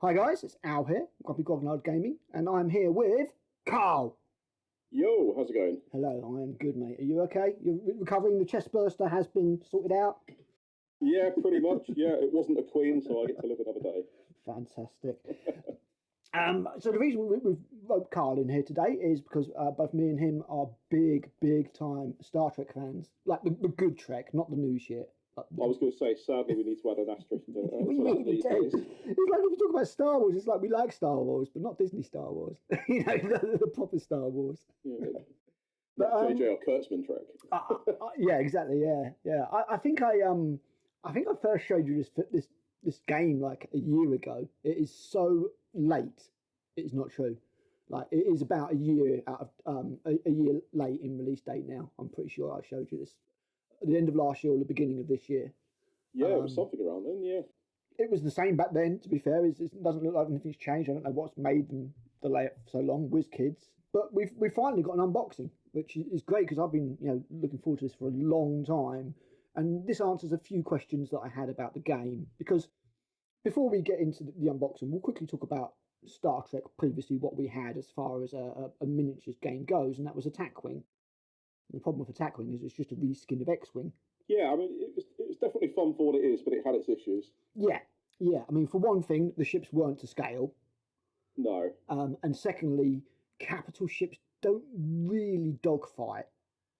Hi guys, it's Al here, Grumpy Grognard Gaming, and I'm here with Karl. Yo, how's it going? Hello, I am good, mate. Are you okay? You're recovering? The chest burster has been sorted out? Yeah, pretty much. Yeah, it wasn't a queen, so I get to live another day. Fantastic. So the reason we've roped Karl in here today is because both me and him are big time Star Trek fans. Like the good Trek, not the new shit. I was going to say, sadly, we need to add an asterisk to We that really these do. days. It's like if you talk about Star Wars, it's like we like Star Wars, but not Disney Star Wars. You know, the proper Star Wars. Yeah. But J.J. or Kurtzman Trek. yeah, exactly. Yeah. I think I first showed you this game like a year ago. It is so late. It is not true. Like it is about a year out of a year late in release date now. I'm pretty sure I showed you this at the end of last year or the beginning of this year. Yeah, it was something around then. Yeah. It was the same back then. To be fair, it doesn't look like anything's changed. I don't know what's made them delay it for so long. Wizkids, but we've finally got an unboxing, which is great because I've been looking forward to this for a long time, and this answers a few questions that I had about the game. Because before we get into the unboxing, we'll quickly talk about Star Trek previously, what we had as far as a miniatures game goes, and that was Attack Wing. The problem with Attack Wing is it's just a reskin of X-Wing. Yeah, I mean, it was definitely fun for what it is, but it had its issues. Yeah. I mean, for one thing, the ships weren't to scale. No. And secondly, capital ships don't really dogfight.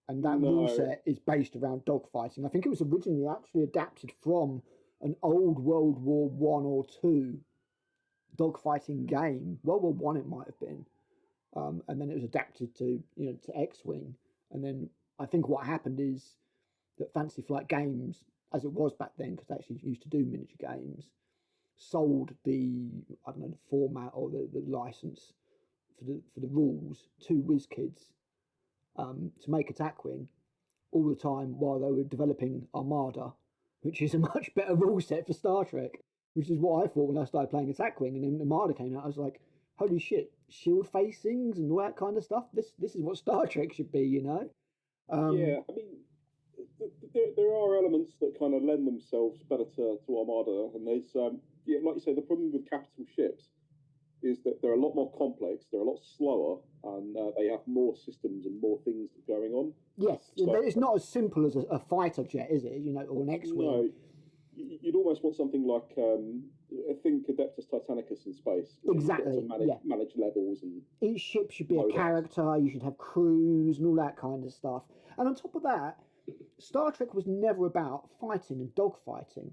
And that rule set is based around dogfighting. I think it was originally actually adapted from an old World War One or two dogfighting game. World War One it might have been. And then it was adapted to X-Wing. And then I think what happened is that Fantasy Flight Games, as it was back then, because they actually used to do miniature games, sold the format or the license for the rules to Wizkids to make Attack Wing all the time while they were developing Armada, which is a much better rule set for Star Trek, which is what I thought when I started playing Attack Wing. And then Armada came out, I was like, holy shit, shield facings and all that kind of stuff. This is what Star Trek should be, Yeah, I mean, there are elements that kind of lend themselves better to Armada, and there's like you say, the problem with capital ships is that they're a lot more complex, they're a lot slower, and they have more systems and more things going on. Yes, so, it's not as simple as a fighter jet, is it? Or an X-wing. No, you'd almost want something like I think Adeptus Titanicus in space. Exactly. To manage levels, and each ship should be a character. You should have crews and all that kind of stuff. And on top of that, Star Trek was never about fighting and dogfighting,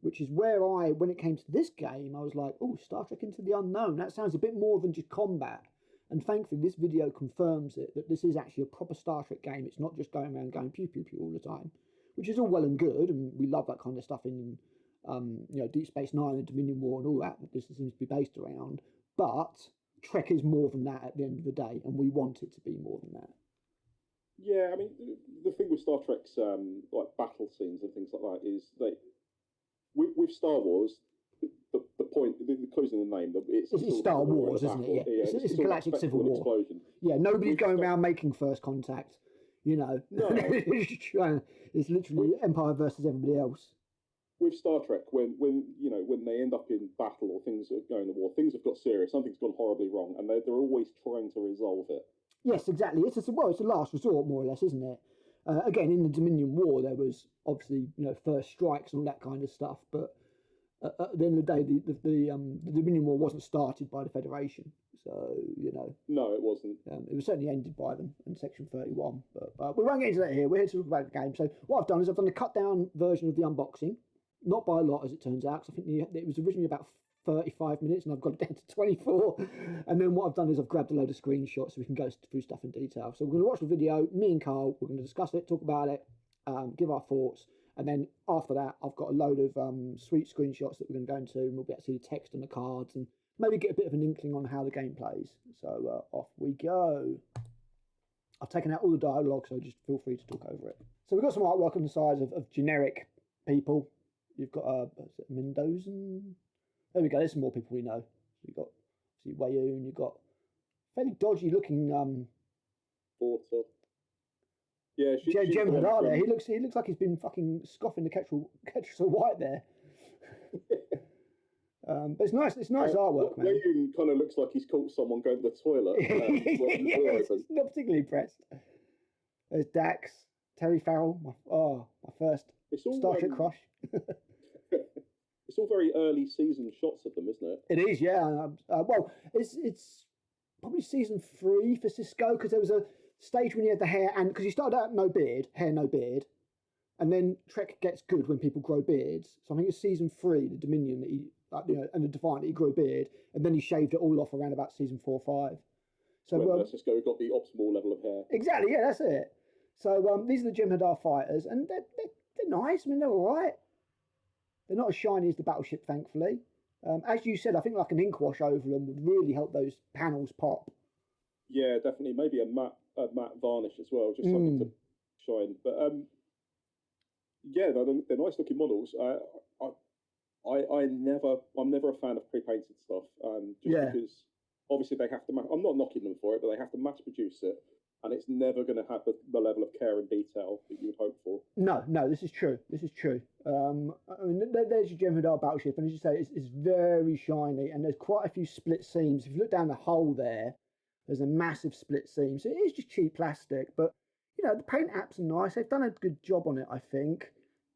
which is where when it came to this game, I was like, oh, Star Trek Into the Unknown. That sounds a bit more than just combat. And thankfully, this video confirms it, that this is actually a proper Star Trek game. It's not just going around going pew, pew, pew all the time, which is all well and good. And we love that kind of stuff in Deep Space Nine and Dominion War and all that this seems to be based around. But Trek is more than that at the end of the day, and we want it to be more than that. Yeah, I mean, the thing with Star Trek's like battle scenes and things like that is that with Star Wars, the point, the clue's in the name. It's Star Wars, isn't it? Yeah. It's a galactic civil war. Explosion. Yeah, nobody's going around making first contact. No. It's literally Empire versus everybody else. With Star Trek, when they end up in battle or things are going to war, things have got serious, something's gone horribly wrong, and they're always trying to resolve it. Yes, exactly. It's a last resort, more or less, isn't it? Again, in the Dominion War, there was obviously first strikes and all that kind of stuff, but at the end of the day, the Dominion War wasn't started by the Federation, so No, it wasn't. It was certainly ended by them in Section 31, but we won't get into that here. We're here to talk about the game. So what I've done is I've done a cut down version of the unboxing, not by a lot as it turns out, because I think it was originally about 35 minutes and I've got it down to 24. And then what I've done is I've grabbed a load of screenshots so we can go through stuff in detail. So we're going to watch the video, me and Karl, we're going to discuss it, talk about it, give our thoughts. And then after that, I've got a load of sweet screenshots that we're going to go into, and we'll be able to see the text on the cards and maybe get a bit of an inkling on how the game plays. So off we go. I've taken out all the dialogue, so just feel free to talk over it. So we've got some artwork on the sides of generic people. You've got Mendozan. There we go. There's some more people we know. So you've got Wayoon. You've got fairly dodgy looking. Porter. Yeah, Jem Hadar there. He looks like he's been fucking scoffing the Ketchel White there. But it's nice. It's nice artwork, man. William kind of looks like he's caught someone going to the toilet. Yes, not particularly impressed. There's Dax, Terry Farrell. My first Star Trek crush. It's all very early season shots of them, isn't it? It is, yeah. Well, it's probably season 3 for Cisco, because there was a stage when he had the hair, and because he started out no beard, and then Trek gets good when people grow beards. So I think it's season 3, the Dominion, that he, and the Defiant, that he grew a beard, and then he shaved it all off around about season 4 or 5. So Cisco got the optimal level of hair. Exactly, yeah, that's it. So these are the Jem'Hadar fighters, and they're nice. I mean, they're all right. They're not as shiny as the battleship, thankfully. As you said, I think like an ink wash over them would really help those panels pop. Yeah, definitely. Maybe a matte varnish as well, just something to shine. But yeah, they're nice looking models. I'm never a fan of pre-painted stuff. Because obviously they have to. I'm not knocking them for it, but they have to mass produce it, and it's never going to have the level of care and detail that you would hope for. No, this is true. I mean, there's your Jem'Hadar battleship, and as you say, it's very shiny, and there's quite a few split seams. If you look down the hole there's a massive split seam. So it is just cheap plastic, but the paint apps are nice. They've done a good job on it, I think.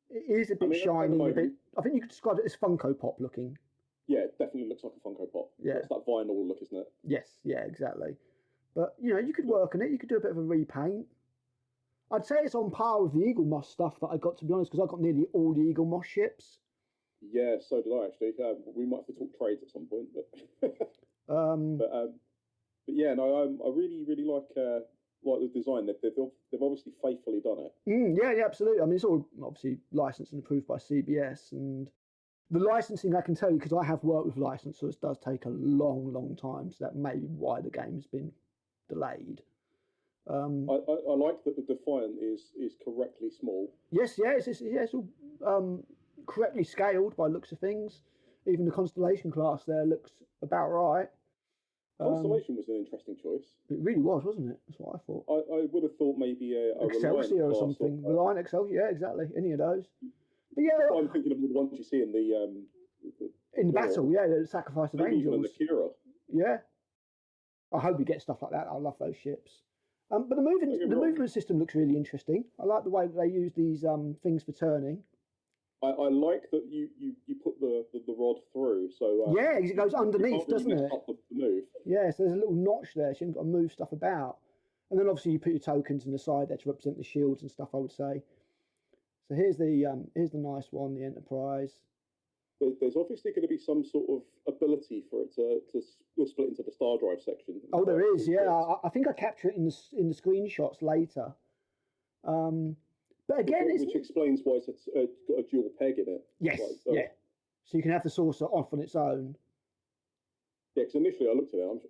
It is a bit shiny. I think you could describe it as Funko Pop looking. Yeah, it definitely looks like a Funko Pop. Yeah, it's that vinyl look, isn't it? Yes, yeah, exactly. But you could work on it. You could do a bit of a repaint. I'd say it's on par with the Eagle Moss stuff that I got, to be honest, because I got nearly all the Eagle Moss ships. Yeah, so did I actually. We might have to talk trades at some point, but yeah, no, I really like the design. They've obviously faithfully done it. Yeah, absolutely. I mean, it's all obviously licensed and approved by C.B.S, and the licensing, I can tell you, because I have worked with licensors, does take a long time. So that may be why the game has been delayed. I like that the Defiant is correctly small. Yes, it's all correctly scaled by looks of things. Even the Constellation class there looks about right. Constellation was an interesting choice. It really was, wasn't it? That's what I thought. I would have thought maybe a Excelsior or something. Reliant Excelsior, yeah, exactly. Any of those. But yeah, I'm thinking of the ones you see in the battle, yeah, the Sacrifice of Angels. Even the Kira. Yeah. I hope we get stuff like that. I love those ships. But the movement system looks really interesting. I like the way that they use these things for turning. I like that you put the rod through, so yeah, it goes underneath, doesn't it? The move. Yeah, so there's a little notch there, so you haven't got to move stuff about. And then obviously you put your tokens in the side there to represent the shields and stuff, I would say. So here's the nice one, the Enterprise. There's obviously going to be some sort of ability for it to split into the star drive section. Oh, there is, yeah. I think I capture it in the screenshots later. But again, which explains why it's got a dual peg in it. Yes, yeah. So you can have the saucer off on its own. Yeah, because initially I looked at it, I'm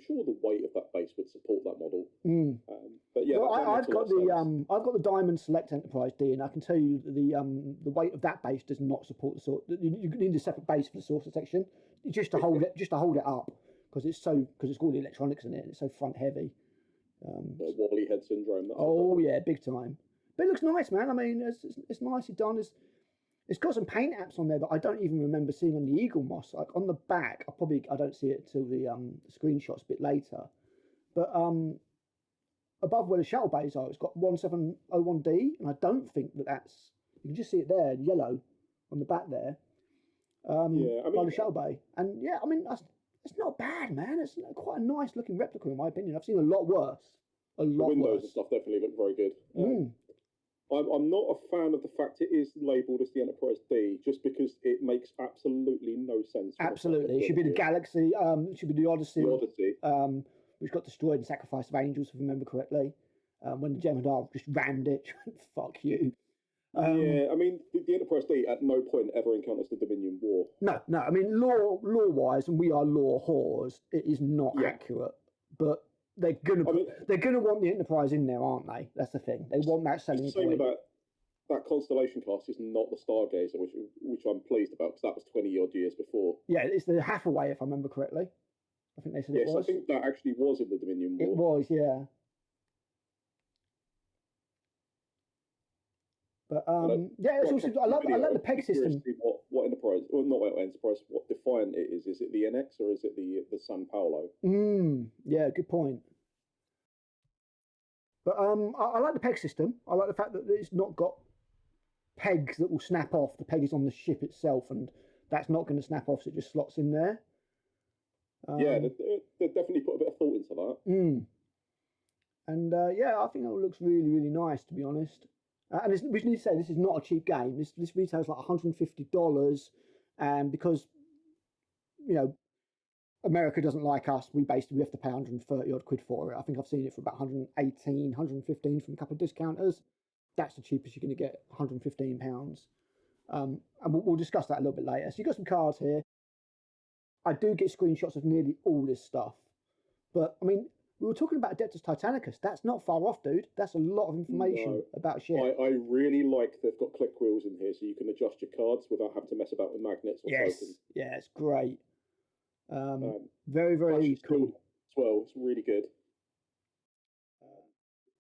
sure the weight of that base would support that model. But yeah, I've got the Diamond Select Enterprise D, and I can tell you the weight of that base does not support the sort. You need a separate base for the saucer section, just to hold it up, because it's got all the electronics in it, and it's so front heavy. Wobbly head syndrome. Yeah, big time. But it looks nice, man. I mean, it's nicely done. It's got some paint apps on there that I don't even remember seeing on the Eagle Moss. Like on the back, I don't see it till the screenshots a bit later. But above where the shuttle bays are, it's got 1701D, and I don't think that's. You can just see it there, yellow, on the back there. By the shuttle bay, and yeah, I mean it's not bad, man. It's quite a nice looking replica, in my opinion. I've seen a lot worse. The windows and stuff definitely look very good. I'm not a fan of the fact it is labelled as the Enterprise D, just because it makes absolutely no sense. Absolutely. It should be the Galaxy, it should be the Odyssey. Which got destroyed in Sacrifice of Angels, if I remember correctly. When the Jem'Hadar just rammed it. Fuck you. Yeah, I mean, the Enterprise D at no point ever encounters the Dominion War. No. I mean, lore-wise, and we are lore whores, it is not accurate. But they're gonna want the Enterprise in there, aren't they? That's the thing. They want that selling point. About that Constellation class is not the Stargazer, which I'm pleased about, because that was 20-odd years before. Yeah, it's the Hathaway, if I remember correctly. I think they said it was. Yes, I think that actually was in the Dominion War. It was, yeah. But yeah, it's also I like the peg system. What Enterprise, or not what Enterprise, what Defiant it is? Is it the NX or is it the San Paulo? Yeah, good point. But I like the peg system. I like the fact that it's not got pegs that will snap off. The peg is on the ship itself, and that's not going to snap off, so it just slots in there. Yeah, they definitely put a bit of thought into that. And yeah, I think it looks really, really nice, to be honest. And we need to say this is not a cheap game. This retails like $150, and because America doesn't like us, we have to pay 130 odd quid for it. I think I've seen it for about 118, 115 from a couple of discounters. That's the cheapest you're going to get, £115. And we'll discuss that a little bit later. So you've got some cards here. I do get screenshots of nearly all this stuff. But, I mean, we were talking about Adeptus Titanicus. That's not far off, dude. That's a lot of information about shit. I really like they've got click wheels in here so you can adjust your cards without having to mess about with magnets or tokens. Yeah, it's great. Very, very cool. As well, it's really good.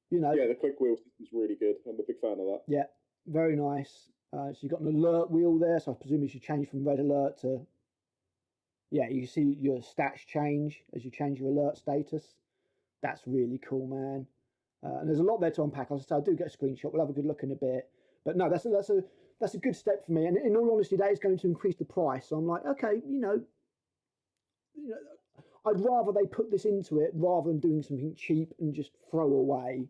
Yeah, the click wheel system's really good. I'm a big fan of that. Yeah, very nice. So you've got an alert wheel there, so I presume you should change from red alert to... Yeah, you see your stats change as you change your alert status. That's really cool, man. And there's a lot there to unpack. As I say, I do get a screenshot. We'll have a good look in a bit. But no, that's a good step for me. And in all honesty, that is going to increase the price. So I'm like, okay, I'd rather they put this into it rather than doing something cheap and just throw away.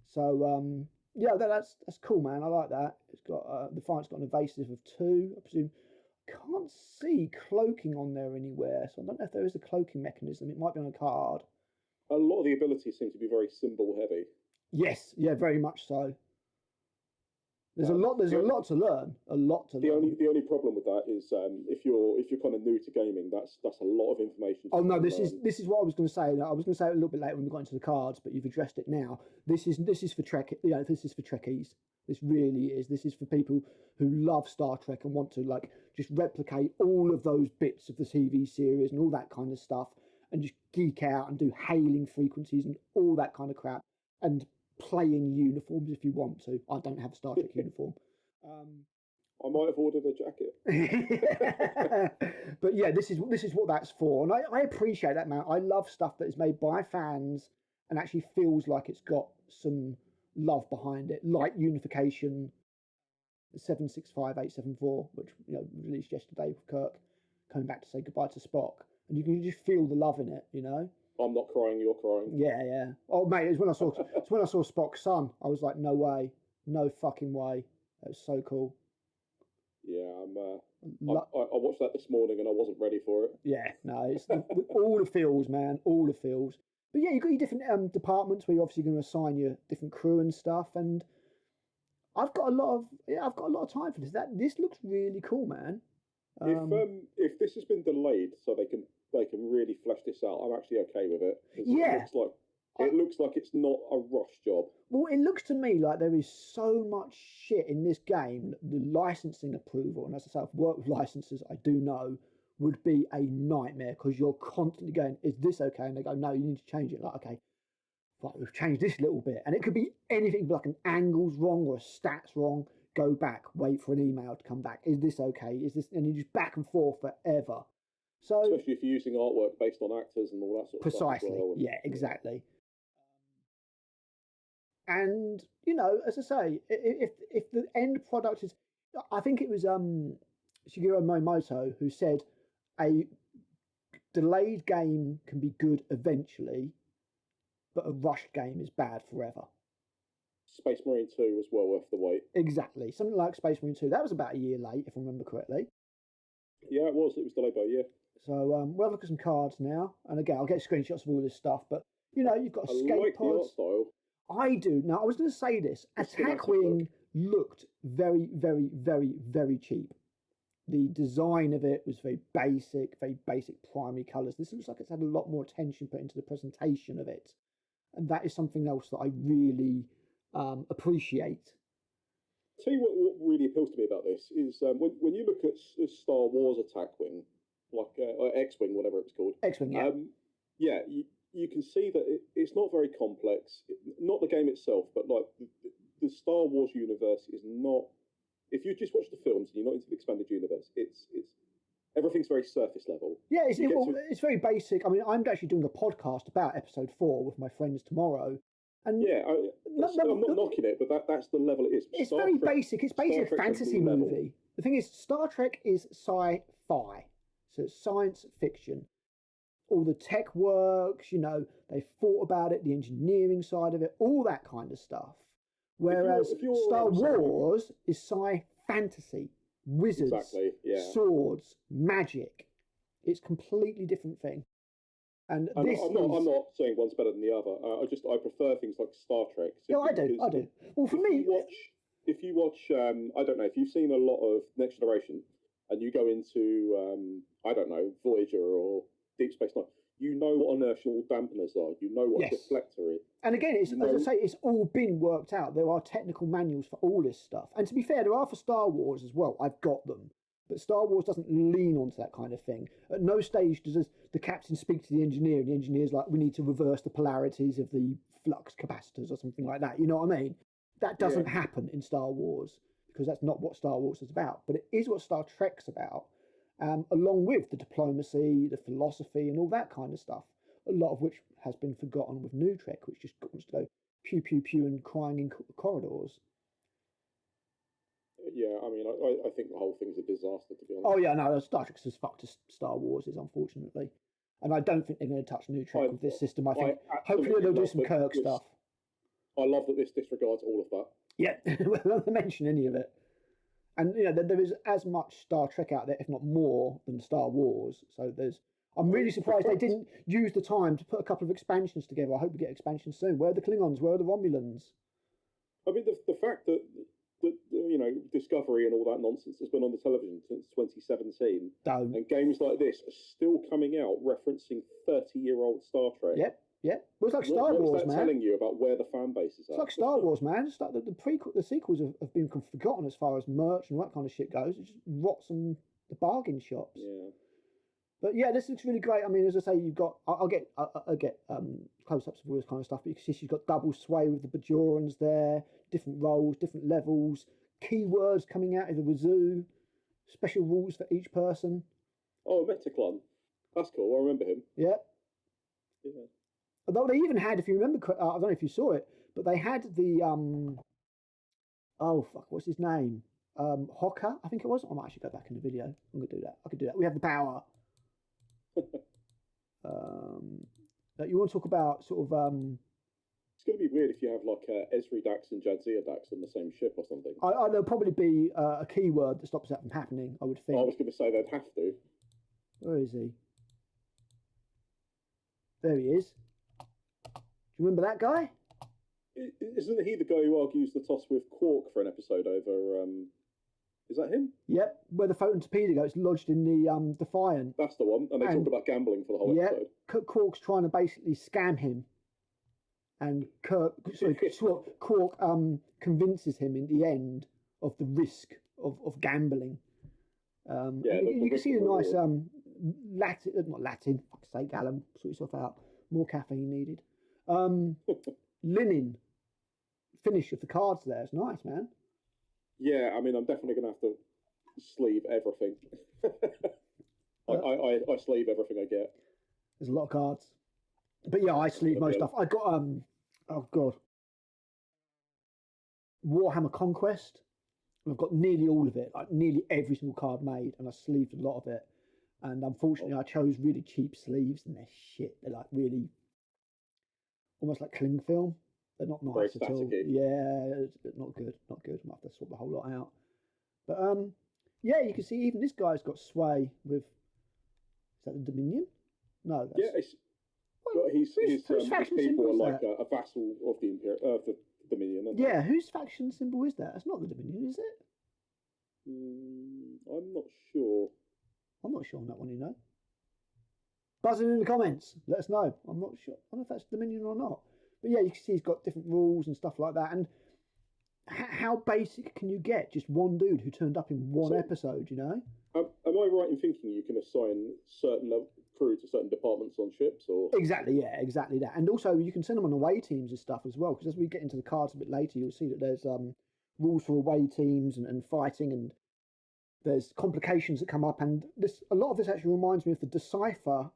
So yeah, that's cool, man. I like that. It's got the Defiant's got an evasive of 2. I presume. Can't see cloaking on there anywhere, so I don't know if there is a cloaking mechanism. It might be on a card. A lot of the abilities seem to be very symbol heavy. Yes, yeah, very much so. There's a lot to learn. The only problem with that is if you're kind of new to gaming, that's a lot of information. Oh no, this is what I was going to say. I was going to say it a little bit later when we got into the cards, but you've addressed it now. This is for Trek. This is for Trekkies. This really is. This is for people who love Star Trek and want to just replicate all of those bits of the TV series and all that kind of stuff, and just geek out and do hailing frequencies and all that kind of crap, and play in uniforms if you want to. I don't have a Star Trek uniform. I might have ordered a jacket. But yeah, this is what that's for, and I appreciate that, man. I love stuff that is made by fans and actually feels like it's got some love behind it, like Unification 765874, which released yesterday with Kirk coming back to say goodbye to Spock, and you can just feel the love in it. I'm not crying, you're crying. Yeah. Oh mate, it's when I saw Spock's son. I was like, no way, no fucking way. That was so cool. Yeah, I watched that this morning and I wasn't ready for it. Yeah, no, it's all the feels, man, all the feels. But yeah, you've got your different departments where you're obviously going to assign your different crew and stuff. And I've got a lot of time for this. This looks really cool, man. If this has been delayed so they can really flesh this out, I'm actually okay with it. Yeah, it looks like it's not a rush job. Well, it looks to me like there is so much shit in this game. The licensing approval, and as I say, I've worked with licensors, I do know, would be a nightmare because you're constantly going, is this okay? And they go, no, you need to change it. Like, okay, right, we've changed this little bit. And it could be anything, like an angle's wrong or a stat's wrong. Go back, wait for an email to come back. Is this okay? Is this? And you just back and forth forever. So, especially if you're using artwork based on actors and all that sort of stuff. Precisely, well. Yeah, exactly. And, as I say, if the end product is... I think it was Shigeru Miyamoto who said a delayed game can be good eventually, but a rushed game is bad forever. Space Marine 2 was well worth the wait. Exactly. Something like Space Marine 2. That was about a year late, if I remember correctly. Yeah, it was. It was delayed by a year. So we'll have a look at some cards now. And again, I'll get screenshots of all this stuff. But, you've got escape like pods. The art style. I do. Now, I was going to say this. Attack Wing looked very, very, very, very cheap. The design of it was very basic primary colours. This looks like it's had a lot more attention put into the presentation of it. And that is something else that I really appreciate. Tell you what really appeals to me about this is when you look at Star Wars Attack Wing, like X-Wing, whatever it's called. X-Wing, yeah. You can see that it's not very complex. Not the game itself, but like the the Star Wars universe is not. If you just watch the films and you're not into the expanded universe, it's everything's very surface level. Yeah, it's very basic. I mean, I'm actually doing a podcast about Episode 4 with my friends tomorrow. And yeah, I'm not knocking it, but that's the level it is. It's very basic. It's basically a fantasy movie. The thing is, Star Trek is sci-fi, so it's science fiction. All the tech works, they thought about it, the engineering side of it, all that kind of stuff. Whereas Star Wars is sci-fantasy, wizards, swords, magic. It's a completely different thing. And I'm not saying one's better than the other. I prefer things like Star Trek. No, I do. Well, for me, if you watch, I don't know, if you've seen a lot of Next Generation, and you go into, I don't know, Voyager or Deep Space Nine, you know what inertial dampeners are. You know what a deflector is. And again, as I say, it's all been worked out. There are technical manuals for all this stuff. And to be fair, there are for Star Wars as well. I've got them. But Star Wars doesn't lean onto that kind of thing. At no stage does the captain speak to the engineer, and the engineer's like, we need to reverse the polarities of the flux capacitors or something like that. You know what I mean? That doesn't happen in Star Wars, because that's not what Star Wars is about. But it is what Star Trek's about, along with the diplomacy, the philosophy, and all that kind of stuff, a lot of which has been forgotten with New Trek, which just wants to go pew, pew, pew and crying in corridors. Yeah, I mean, I think the whole thing's a disaster, to be honest. Oh, yeah, no, Star Trek's as fucked as Star Wars is, unfortunately. And I don't think they're going to touch New Trek with this system. I think hopefully they'll do some Kirk stuff. I love that this disregards all of that. Yeah, we won't mention any of it. And, there is as much Star Trek out there, if not more, than Star Wars. So I'm really surprised they didn't use the time to put a couple of expansions together. I hope we get expansions soon. Where are the Klingons? Where are the Romulans? I mean, the fact that Discovery and all that nonsense has been on the television since 2017. And games like this are still coming out referencing 30-year-old Star Trek. Yep. Well, it's like Star Wars, man. What's that telling you about where the fan base is at? It's like Star Wars, man. It's like the sequels have been forgotten as far as merch and all that kind of shit goes. It just rots in the bargain shops. Yeah. But yeah, this looks really great. I mean, as I say, you've got I'll get close-ups of all this kind of stuff. But you can see she's got double sway with the Bajorans there, different roles, different levels, keywords coming out of the wazoo, special rules for each person. Oh, Metaclon. That's cool. I remember him. Yeah. Yeah. Although they even had, if you remember, I don't know if you saw it, but they had the what's his name? Hocker, I think it was. I might actually go back in the video. I'm gonna do that. I could do that. We have the power. You want to talk about sort of It's going to be weird if you have like Esri Dax and Jadzia Dax on the same ship or something. There'll probably be a keyword that stops that from happening, I would think. I was going to say they'd have to. Where is he? There he is. Do you remember that guy? Isn't he the guy who argues the toss with Quark for an episode over... Is that him? Yep, where the photon torpedo goes lodged in the Defiant. That's the one, and they talk about gambling for the whole episode. Quark's trying to basically scam him. And Quark convinces him in the end of the risk of gambling. You can see a nice Latin, fuck's sake, Alan, sort yourself out. More caffeine needed. Linen finish of the cards there. It's nice, man. Yeah, I mean, I'm definitely going to have to sleeve everything. I sleeve everything I get. There's a lot of cards. But yeah, I sleeve most stuff. I got, Warhammer Conquest. I've got nearly all of it, like nearly every single card made, and I sleeved a lot of it. And unfortunately, I chose really cheap sleeves, and they're shit. They're like really, almost like cling film. They're not nice at all. Yeah, it's not good. Not good. I might have to swap the whole lot out. But yeah, you can see even this guy's got sway with. Is that the Dominion? No. That's, his people are like a vassal of the Dominion. Yeah, whose faction symbol is that? It's not the Dominion, is it? I'm not sure. I'm not sure on that one, you know. Buzzing in the comments. Let us know. I'm not sure. I don't know if that's Dominion or not. But yeah, you can see he's got different rules and stuff like that. And how basic can you get? Just one dude who turned up in one episode, you know? Am I right in thinking you can assign certain crew to certain departments on ships, or exactly that. And also you can send them on away teams and stuff as well. Because as we get into the cards a bit later, you'll see that there's rules for away teams and fighting, and there's complications that come up. And a lot of this actually reminds me of the Decipher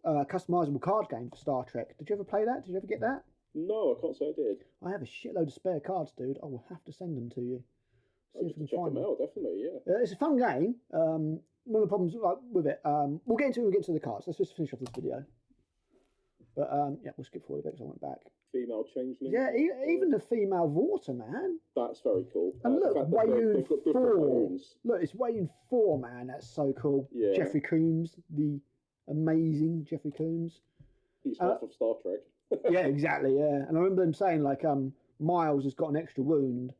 customizable card game for Star Trek. Did you ever play that? Did you ever get that? No, I can't say I did. I have a shitload of spare cards, dude. I will have to send them to you. See if we can find them out. Definitely, yeah. It's a fun game. One of the problems with it, we'll get into the cards. Let's just finish off this video. But yeah, we'll skip forward a bit because I went back. Female changeling. Yeah, even the female water, man. That's very cool. And look, Wayun 4. Look, it's Wayun 4, man. That's so cool. Yeah. Jeffrey Combs, the amazing Jeffrey Combs. He's half of Star Trek. Yeah, exactly. Yeah, and I remember them saying like, Miles has got an extra wound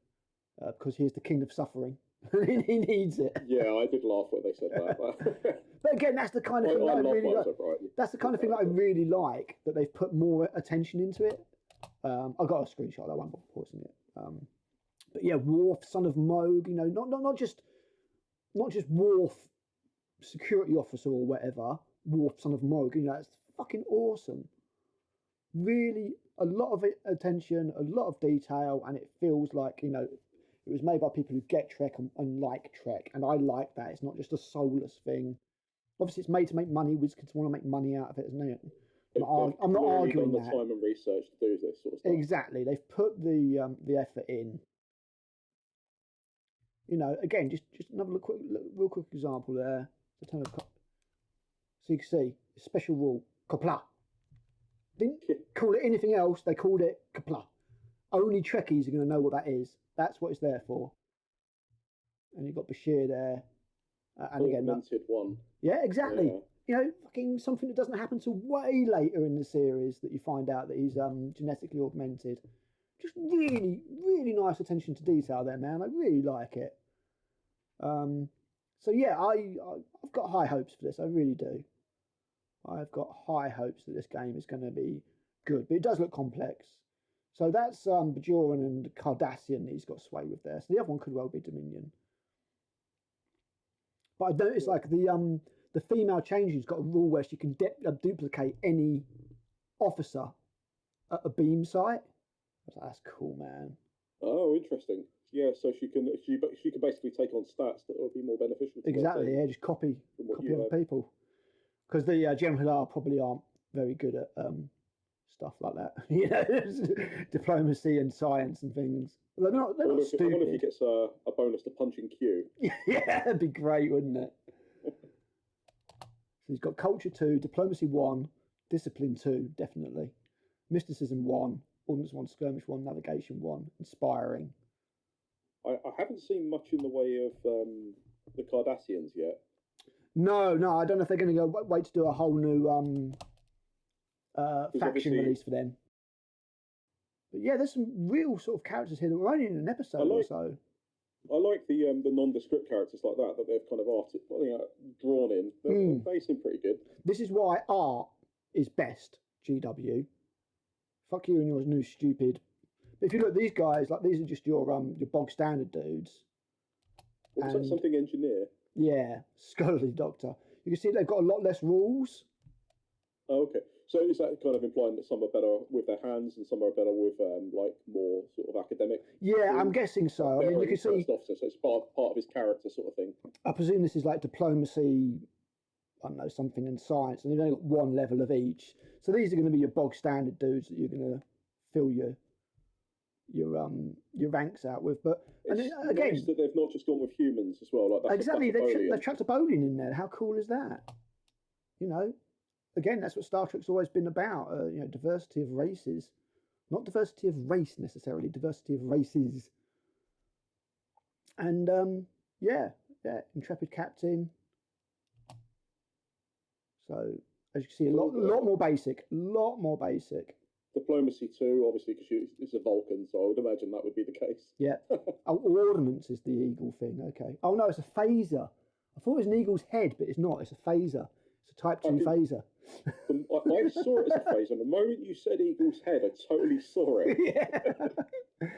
because he is the king of suffering. He needs it. Yeah, I did laugh when they said that. But again, that's the kind of thing that I really like. That's the kind of thing that I really like, that they've put more attention into it. I got a screenshot. I won't bother posting it. But yeah, Worf, son of Moog. You know, not just Worf, security officer or whatever. Worf, son of Moog. You know, it's fucking awesome. Really, a lot of attention, a lot of detail, and it feels like, you know, it was made by people who get Trek and like Trek, and I like that. It's not just a soulless thing. Obviously, it's made to make money. Wizkids want to make money out of it, isn't it? I'm not arguing that. Time and research to do this sort of stuff. Exactly, they've put the effort in. You know, again, just another real quick example there. The term of so you can see special rule, Qapla'. Didn't call it anything else. They called it Qapla'. Only Trekkies are going to know what that is. That's what it's there for. And you've got Bashir there. And again, one. Yeah, exactly. Yeah. You know, fucking something that doesn't happen till way later in the series that you find out that he's genetically augmented. Just really, really nice attention to detail there, man. I really like it. So yeah, I've got high hopes for this. I really do. I've got high hopes that this game is going to be good, but it does look complex. So that's Bajoran and Cardassian he's got sway with there. So the other one could well be Dominion. But I noticed like the female changeling's got a rule where she can duplicate any officer at a beam site. I was like, that's cool, man. Oh, interesting. Yeah, so she can basically take on stats that will be more beneficial. Exactly. Yeah, just copy other people. Because the General probably aren't very good at stuff like that. You know, diplomacy and science and things. They're not stupid. I wonder if he gets a bonus to punching Q. Yeah, that'd be great, wouldn't it? So he's got culture 2, diplomacy 1, discipline 2, definitely. Mysticism 1, ordnance 1, skirmish 1, navigation 1, inspiring. I haven't seen much in the way of the Cardassians yet. No, I don't know if they're going to go wait to do a whole new faction release for them. But yeah, there's some real sort of characters here that were only in an episode or so. I like the nondescript characters like that they've kind of drawn in. They seem pretty good. This is why art is best, GW. Fuck you and your new stupid. But if you look at these guys, like these are just your bog standard dudes. Something engineer. Yeah, scholarly doctor. You can see they've got a lot less rules. Oh, okay. So is that kind of implying that some are better with their hands and some are better with like more sort of academic? Yeah, I'm guessing so. I mean, you can see. Officer, so it's part of his character sort of thing. I presume this is like diplomacy. I don't know, something in science, and they've only got one level of each. So these are going to be your bog standard dudes that you're going to fill your ranks out with. But and again, nice that they've not just gone with humans as well. Like that's exactly, they've chucked a bowling in there. How cool is that? You know, again, that's what Star Trek's always been about. You know, diversity of races, not diversity of race necessarily, diversity of races. And yeah, intrepid captain. So as you can see, a lot more basic. Diplomacy too, obviously, because it's a Vulcan, so I would imagine that would be the case. Yeah. Ordnance is the eagle thing. Okay. Oh no, it's a phaser. I thought it was an eagle's head, but it's not. It's a phaser. It's a Type 2 phaser. I saw it as a phaser. The moment you said eagle's head, I totally saw it. Yeah.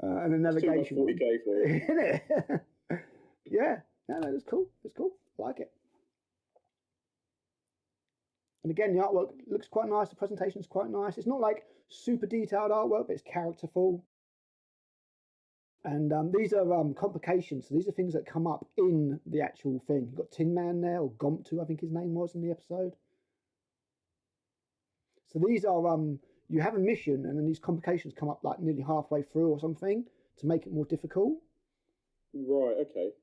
And the navigation. Too much 40K for it. Isn't it? Yeah. No, that's cool. It's cool. I like it. And again, the artwork looks quite nice. The presentation's quite nice. It's not like super detailed artwork, but it's characterful. And these are complications. So these are things that come up in the actual thing. You've got Tin Man there, or Gomptu, I think his name was in the episode. So these are, you have a mission, and then these complications come up like nearly halfway through or something to make it more difficult. Right, okay.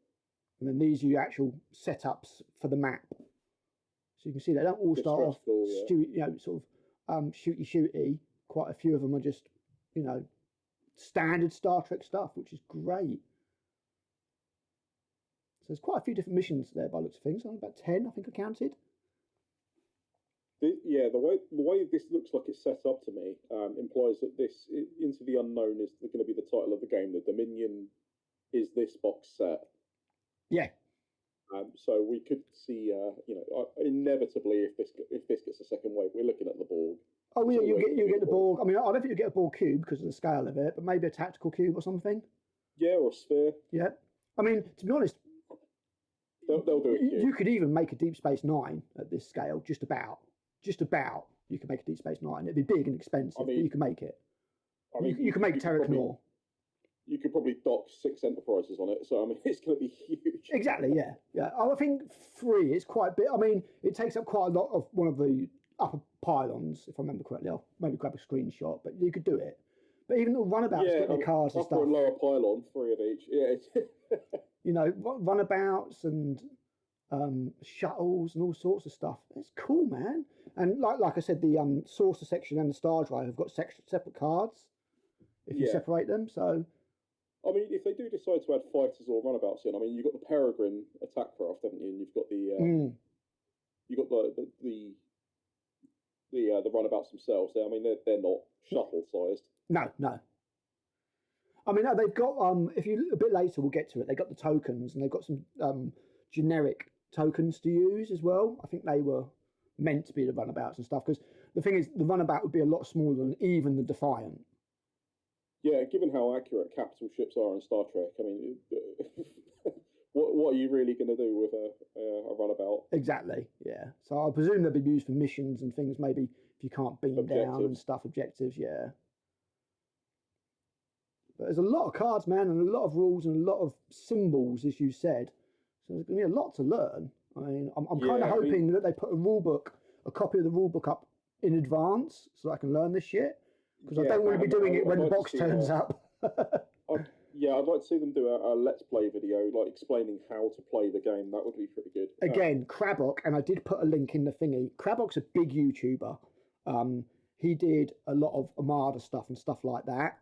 And then these are your actual setups for the map. So you can see they don't all start off, sort of shooty. Quite a few of them are just, standard Star Trek stuff, which is great. So there's quite a few different missions there by the looks of things. About 10, I think I counted. The way this looks like it's set up to me implies that this Into the Unknown is going to be the title of the game. The Dominion is this box set. Yeah. So we could see, inevitably, if this gets a second wave, we're looking at the Borg. Oh, yeah, you get the Borg. I mean, I don't think you get a Borg cube because of the scale of it, but maybe a tactical cube or something. Yeah, or a sphere. Yeah. I mean, to be honest, they'll do it. You could even make a Deep Space Nine at this scale, just about. You could make a Deep Space Nine. It'd be big and expensive, but you can make it. You can make Terra Knor. You could probably dock 6 Enterprises on it, so I mean, it's going to be huge. Exactly, yeah. I think 3 is quite big. I mean, it takes up quite a lot of one of the upper pylons, if I remember correctly. I'll maybe grab a screenshot, but you could do it. But even the runabouts, get the cars and stuff. Upper and lower pylon, 3 of each. Yeah. Runabouts and shuttles and all sorts of stuff. It's cool, man. And like I said, the saucer section and the star drive have got separate cards if you separate them. So, I mean, if they do decide to add fighters or runabouts in, I mean, you've got the Peregrine attack craft, haven't you? And you've got the runabouts themselves. I mean, they're not shuttle sized. No. I mean, no, they've got if you a bit later, we'll get to it. They got the tokens, and they've got some generic tokens to use as well. I think they were meant to be the runabouts and stuff, because the thing is, the runabout would be a lot smaller than even the Defiant. Yeah, given how accurate capital ships are in Star Trek, I mean, what are you really going to do with a runabout? Exactly, yeah. So I presume they'll be used for missions and things, maybe if you can't beam down and stuff, objectives, yeah. But there's a lot of cards, man, and a lot of rules and a lot of symbols, as you said. So there's going to be a lot to learn. I mean, I'm kind of hoping that they put a copy of the rule book up in advance so I can learn this shit. Because I don't want to be doing it when the box turns up. I'd like to see them do a Let's Play video, like explaining how to play the game. That would be pretty good. Again, Krabok, and I did put a link in the thingy. Krabok's a big YouTuber. He did a lot of Armada stuff and stuff like that.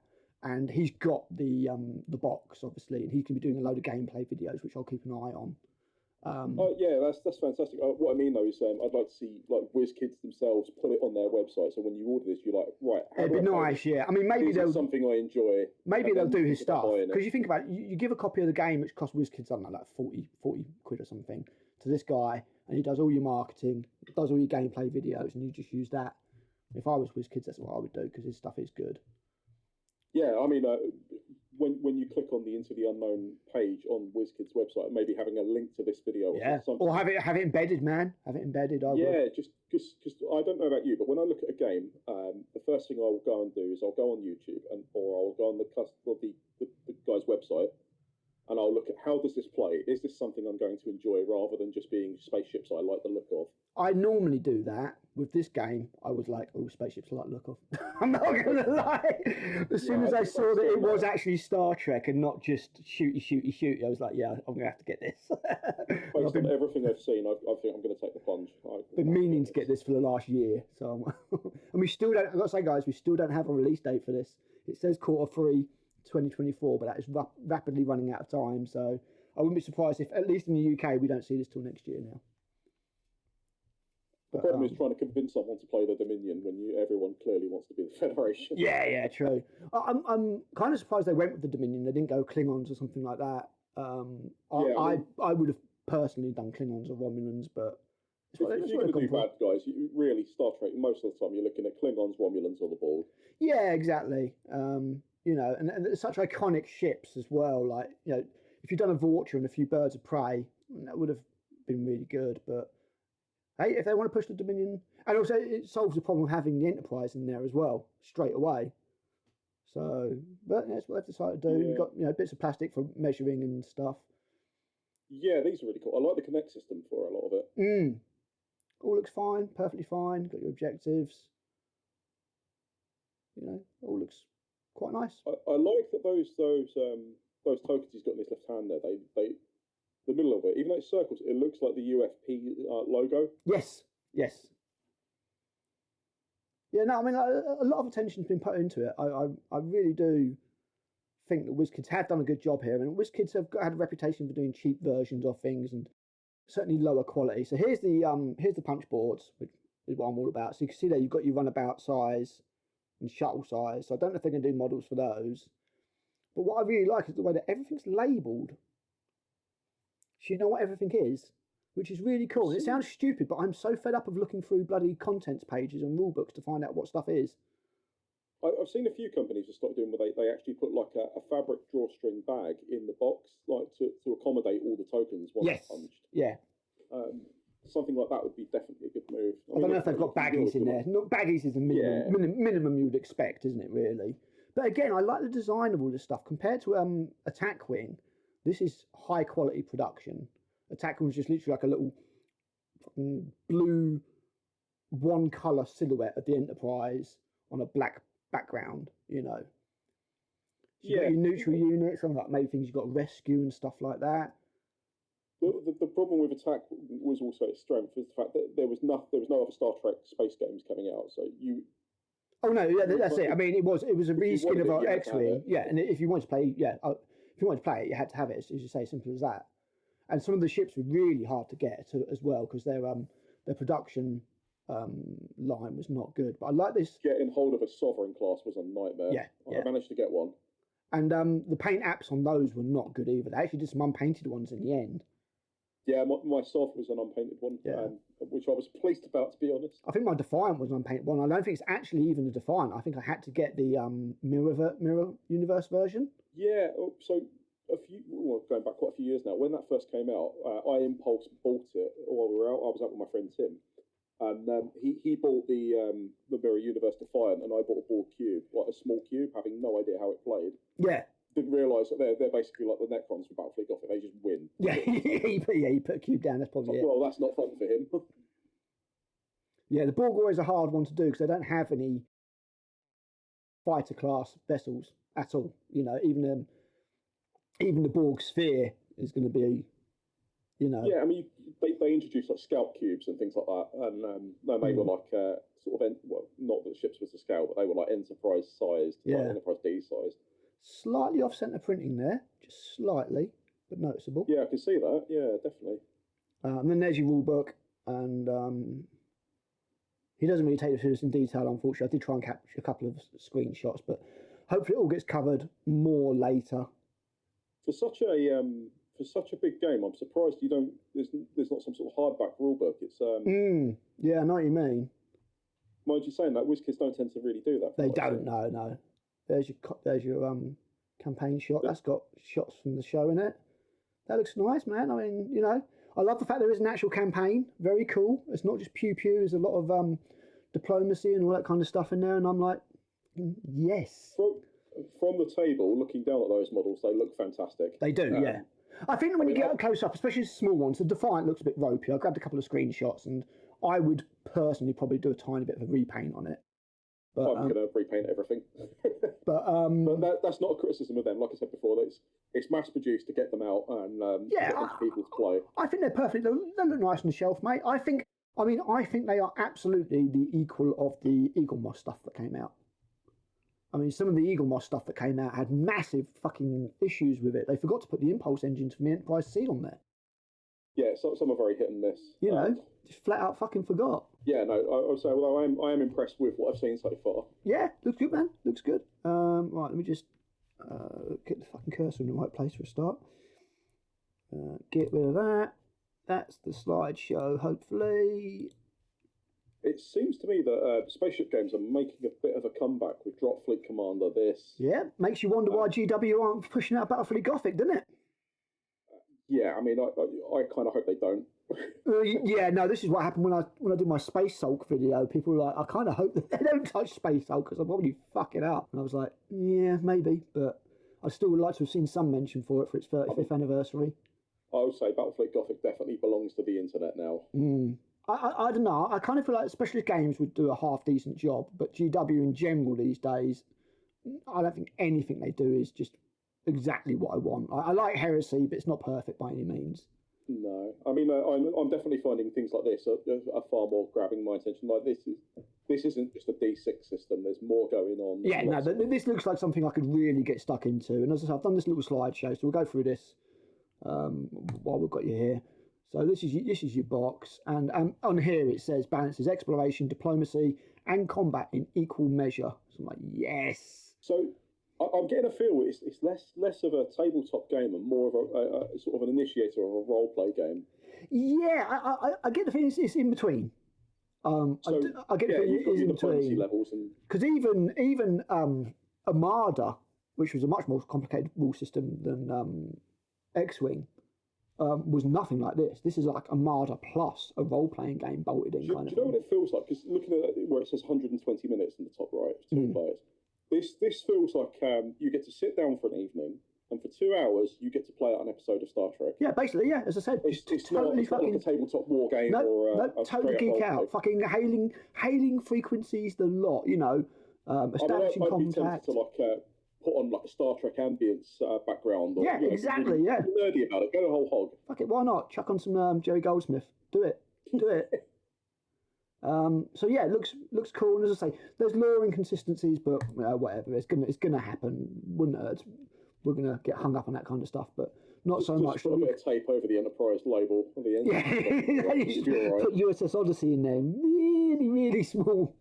And he's got the box, obviously, and he's going to be doing a load of gameplay videos, which I'll keep an eye on. That's fantastic. What I mean though is, I'd like to see like Wizkids themselves put it on their website, so when you order this, you're like, right. It'd be nice, yeah. I mean, maybe they'll something I enjoy. Maybe they'll do his stuff, because you think about it, you give a copy of the game, which costs Wizkids, I don't know, like 40 quid or something, to this guy, and he does all your marketing, does all your gameplay videos, and you just use that. If I was Wizkids, that's what I would do, because his stuff is good. Yeah, I mean, when you click on the Into the Unknown page on Wizkids' website, maybe having a link to this video, or have it embedded, man. Have it embedded. Just because I don't know about you, but when I look at a game, the first thing I will go and do is I'll go on YouTube or I'll go on the guy's website, and I'll look at how does this play. Is this something I'm going to enjoy rather than just being spaceships I like the look of? I normally do that. With this game, I was like, oh, spaceships I like the look of. I'm not going to lie. As soon as I saw that it was actually Star Trek and not just shooty, I was like, yeah, I'm going to have to get this. Based on everything I've seen, I think I'm going to take the plunge. I've been meaning to get this for the last year. So, and we still don't, I've got to say, guys, we still don't have a release date for this. It says Q3 2024, but that is rapidly running out of time. So I wouldn't be surprised if, at least in the UK, we don't see this till next year now. The problem is trying to convince someone to play the Dominion when everyone clearly wants to be the Federation. Yeah, true. I'm kind of surprised they went with the Dominion. They didn't go Klingons or something like that. I would have personally done Klingons or Romulans, but if you're going to do bad guys, really Star Trek, most of the time you're looking at Klingons, Romulans, or the Borg. Yeah, exactly. And it's such iconic ships as well. Like, if you'd done a Vorture and a few Birds of Prey, that would have been really good, but Hey, if they want to push the Dominion, and also it solves the problem of having the Enterprise in there as well straight away. So, but that's what they've decided to do. Yeah. You've got bits of plastic for measuring and stuff. Yeah, these are really cool. I like the Connect system for a lot of it. All looks fine, perfectly fine. Got your objectives. All looks quite nice. I like that those tokens he's got in his left hand there. They the middle of it, even though it's circles, it looks like the UFP logo. Yes. Yeah, no, I mean, a lot of attention's been put into it. I really do think that Wizkids have done a good job here. And Wizkids have had a reputation for doing cheap versions of things and certainly lower quality. So here's the punch boards, which is what I'm all about. So you can see there you've got your runabout size and shuttle size. So I don't know if they're going to do models for those. But what I really like is the way that everything's labelled. So you know what everything is, which is really cool. And it sounds stupid, but I'm so fed up of looking through bloody contents pages and rule books to find out what stuff is. I've seen a few companies that start doing where they actually put like a fabric drawstring bag in the box, like to accommodate all the tokens once yes. punched. Yeah. Something like that would be definitely a good move. I don't know if they've got baggies in there. Not baggies is the minimum you would expect, isn't it? Really. But again, I like the design of all this stuff compared to Attack Wing. This is high quality production. Attack Wing is just literally like a little blue one colour silhouette of the Enterprise on a black background, You've got your neutral units, something like maybe things you've got rescue and stuff like that. The problem with Attack was also its strength was the fact that there was no other Star Trek space games coming out, so you. Oh no, yeah, that's it. I mean, it was a reskin of our X-Wing, and if you wanted to play, if you wanted to play it, you had to have it. As you say, simple as that. And some of the ships were really hard to get as well because their production line was not good. But I like this. Getting hold of a Sovereign class was a nightmare. I managed to get one. And the paint apps on those were not good either. They actually did some unpainted ones in the end. Yeah, myself was an unpainted one, which I was pleased about, to be honest. I think my Defiant was an unpainted one. I don't think it's actually even a Defiant. I think I had to get the Mirror Universe version. Yeah, so going back quite a few years now, when that first came out, I impulse bought it while we were out. I was out with my friend Tim, and he bought the Mirror Universe Defiant, and I bought a Borg cube, like a small cube, having no idea how it played. Yeah. Didn't realise that they're basically like the Necrons from Battlefleet Gothic. They just win. Yeah, he put a cube down. That's probably it. Well, that's not fun for him. Yeah, the Borg always a hard one to do because they don't have any fighter class vessels at all. Even the Borg sphere is going to be, Yeah, I mean, they introduced like scout cubes and things like that, and they were like sort of not that the ships was a scout, but they were like Enterprise sized, like Enterprise D sized. Slightly off-center printing there, just slightly, but noticeable. Yeah, I can see that. Yeah, definitely. And then there's your rule book, and he doesn't really take this in detail, unfortunately. I did try and capture a couple of screenshots, but hopefully it all gets covered more later. For such a big game, I'm surprised you don't. There's not some sort of hardback rule book. It's Yeah, I know what you mean. Mind you saying that, Wizkids don't tend to really do that. They don't. No. There's your campaign shot. That's got shots from the show in it. That looks nice, man. I mean, I love the fact there is an actual campaign. Very cool. It's not just pew pew. There's a lot of diplomacy and all that kind of stuff in there. And I'm like, yes. From the table, looking down at those models, they look fantastic. They do, yeah. I think when you get up close up, especially the small ones, the Defiant looks a bit ropey. I grabbed a couple of screenshots, and I would personally probably do a tiny bit of a repaint on it. But, I'm going to repaint everything. but that's not a criticism of them. Like I said before, it's mass produced to get them out and get them to people to play. I think they're perfect. They look nice on the shelf, mate. I think they are absolutely the equal of the Eagle Moss stuff that came out. I mean, some of the Eagle Moss stuff that came out had massive fucking issues with it. They forgot to put the impulse engines from the Enterprise C on there. Yeah, some are very hit and miss. Just flat out fucking forgot. Yeah, no, I would say, although I am impressed with what I've seen so far. Yeah, looks good, man. Looks good. Right, let me just get the fucking cursor in the right place for a start. Get rid of that. That's the slideshow, hopefully. It seems to me that spaceship games are making a bit of a comeback with Drop Fleet Commander. Yeah, makes you wonder why GW aren't pushing out Battlefleet Gothic, doesn't it? Yeah, I mean, I kind of hope they don't. Yeah, no, this is what happened when I did my Space Hulk video. People were like, I kind of hope that they don't touch Space Hulk because I'll probably fuck it up. And I was like, yeah, maybe, but I still would like to have seen some mention for it for its 35th anniversary. I would say Battlefleet Gothic definitely belongs to the internet now. I don't know. I kind of feel like specialist games would do a half decent job, but GW in general these days, I don't think anything they do is just exactly what I want. I like Heresy, but it's not perfect by any means. No, I mean I'm definitely finding things like this are far more grabbing my attention. Like this isn't just a D6 system. There's more going on. Yeah, no, this looks like something I could really get stuck into. And as I said, I've done this little slideshow, so we'll go through this while we've got you here. So this is your box, and on here it says balances exploration, diplomacy, and combat in equal measure. So I'm like, yes. So I'm getting a feel it's less of a tabletop game and more of a sort of an initiator of a role play game. Yeah, I get the feeling it's in between. I get the feeling it's in between levels, because even Armada, which was a much more complicated rule system than X-Wing, was nothing like this. This is like Armada plus a role-playing game bolted in. Do you know what it feels like? Because looking at it, where it says 120 minutes in the top right, 2 players. This feels like you get to sit down for an evening, and for 2 hours you get to play out an episode of Star Trek. Yeah, basically, yeah. As I said, it's totally not like a tabletop war game totally geek out. Fucking hailing frequencies, the lot. You know, establishing contact. I'd be tempted to put on like a Star Trek ambience background. Or, exactly. Really nerdy about it. Go the whole hog. Fuck it, why not? Chuck on some Jerry Goldsmith. Do it. So yeah, it looks cool. And as I say, there's lore inconsistencies, but whatever. It's gonna happen. Wouldn't hurt. We're gonna get hung up on that kind of stuff, but not so much. Put a bit of tape over the Enterprise label on the end. Yeah, put USS Odyssey in there, really, really small.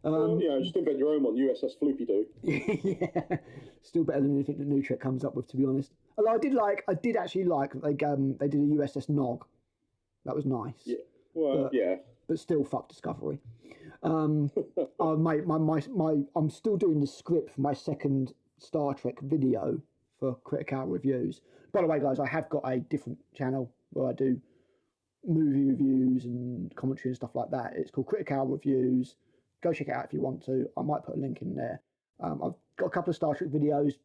Just invent your own one, USS Floopy Doo. Yeah, still better than anything that New Trek comes up with, to be honest. Although I did actually like they did a USS Nog. That was nice. Yeah. Well, but still, fuck Discovery. I'm still doing the script for my second Star Trek video for Critical Reviews. By the way, guys, I have got a different channel where I do movie reviews and commentary and stuff like that. It's called Critical Reviews. Go check it out if you want to. I might put a link in there. I've got a couple of Star Trek videos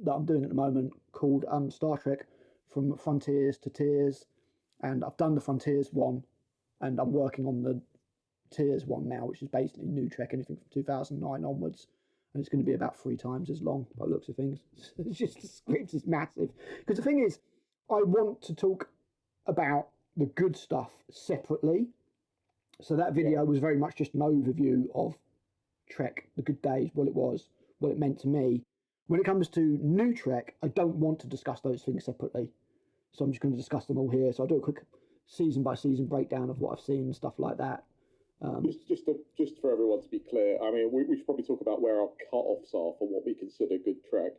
that I'm doing at the moment called Star Trek From Frontiers to Tears, and I've done the Frontiers one, and I'm working on the Tears one now, which is basically New Trek, anything from 2009 onwards, and it's going to be about 3 times as long by the looks of things. It's just, the script is massive. Because the thing is, I want to talk about the good stuff separately. So that video was very much just an overview of Trek, the good days, what it was, what it meant to me. When it comes to New Trek, I don't want to discuss those things separately. So I'm just going to discuss them all here. So I'll do a quick season by season breakdown of what I've seen and stuff like that. Just for everyone to be clear, I mean, we should probably talk about where our cut-offs are for what we consider good Trek.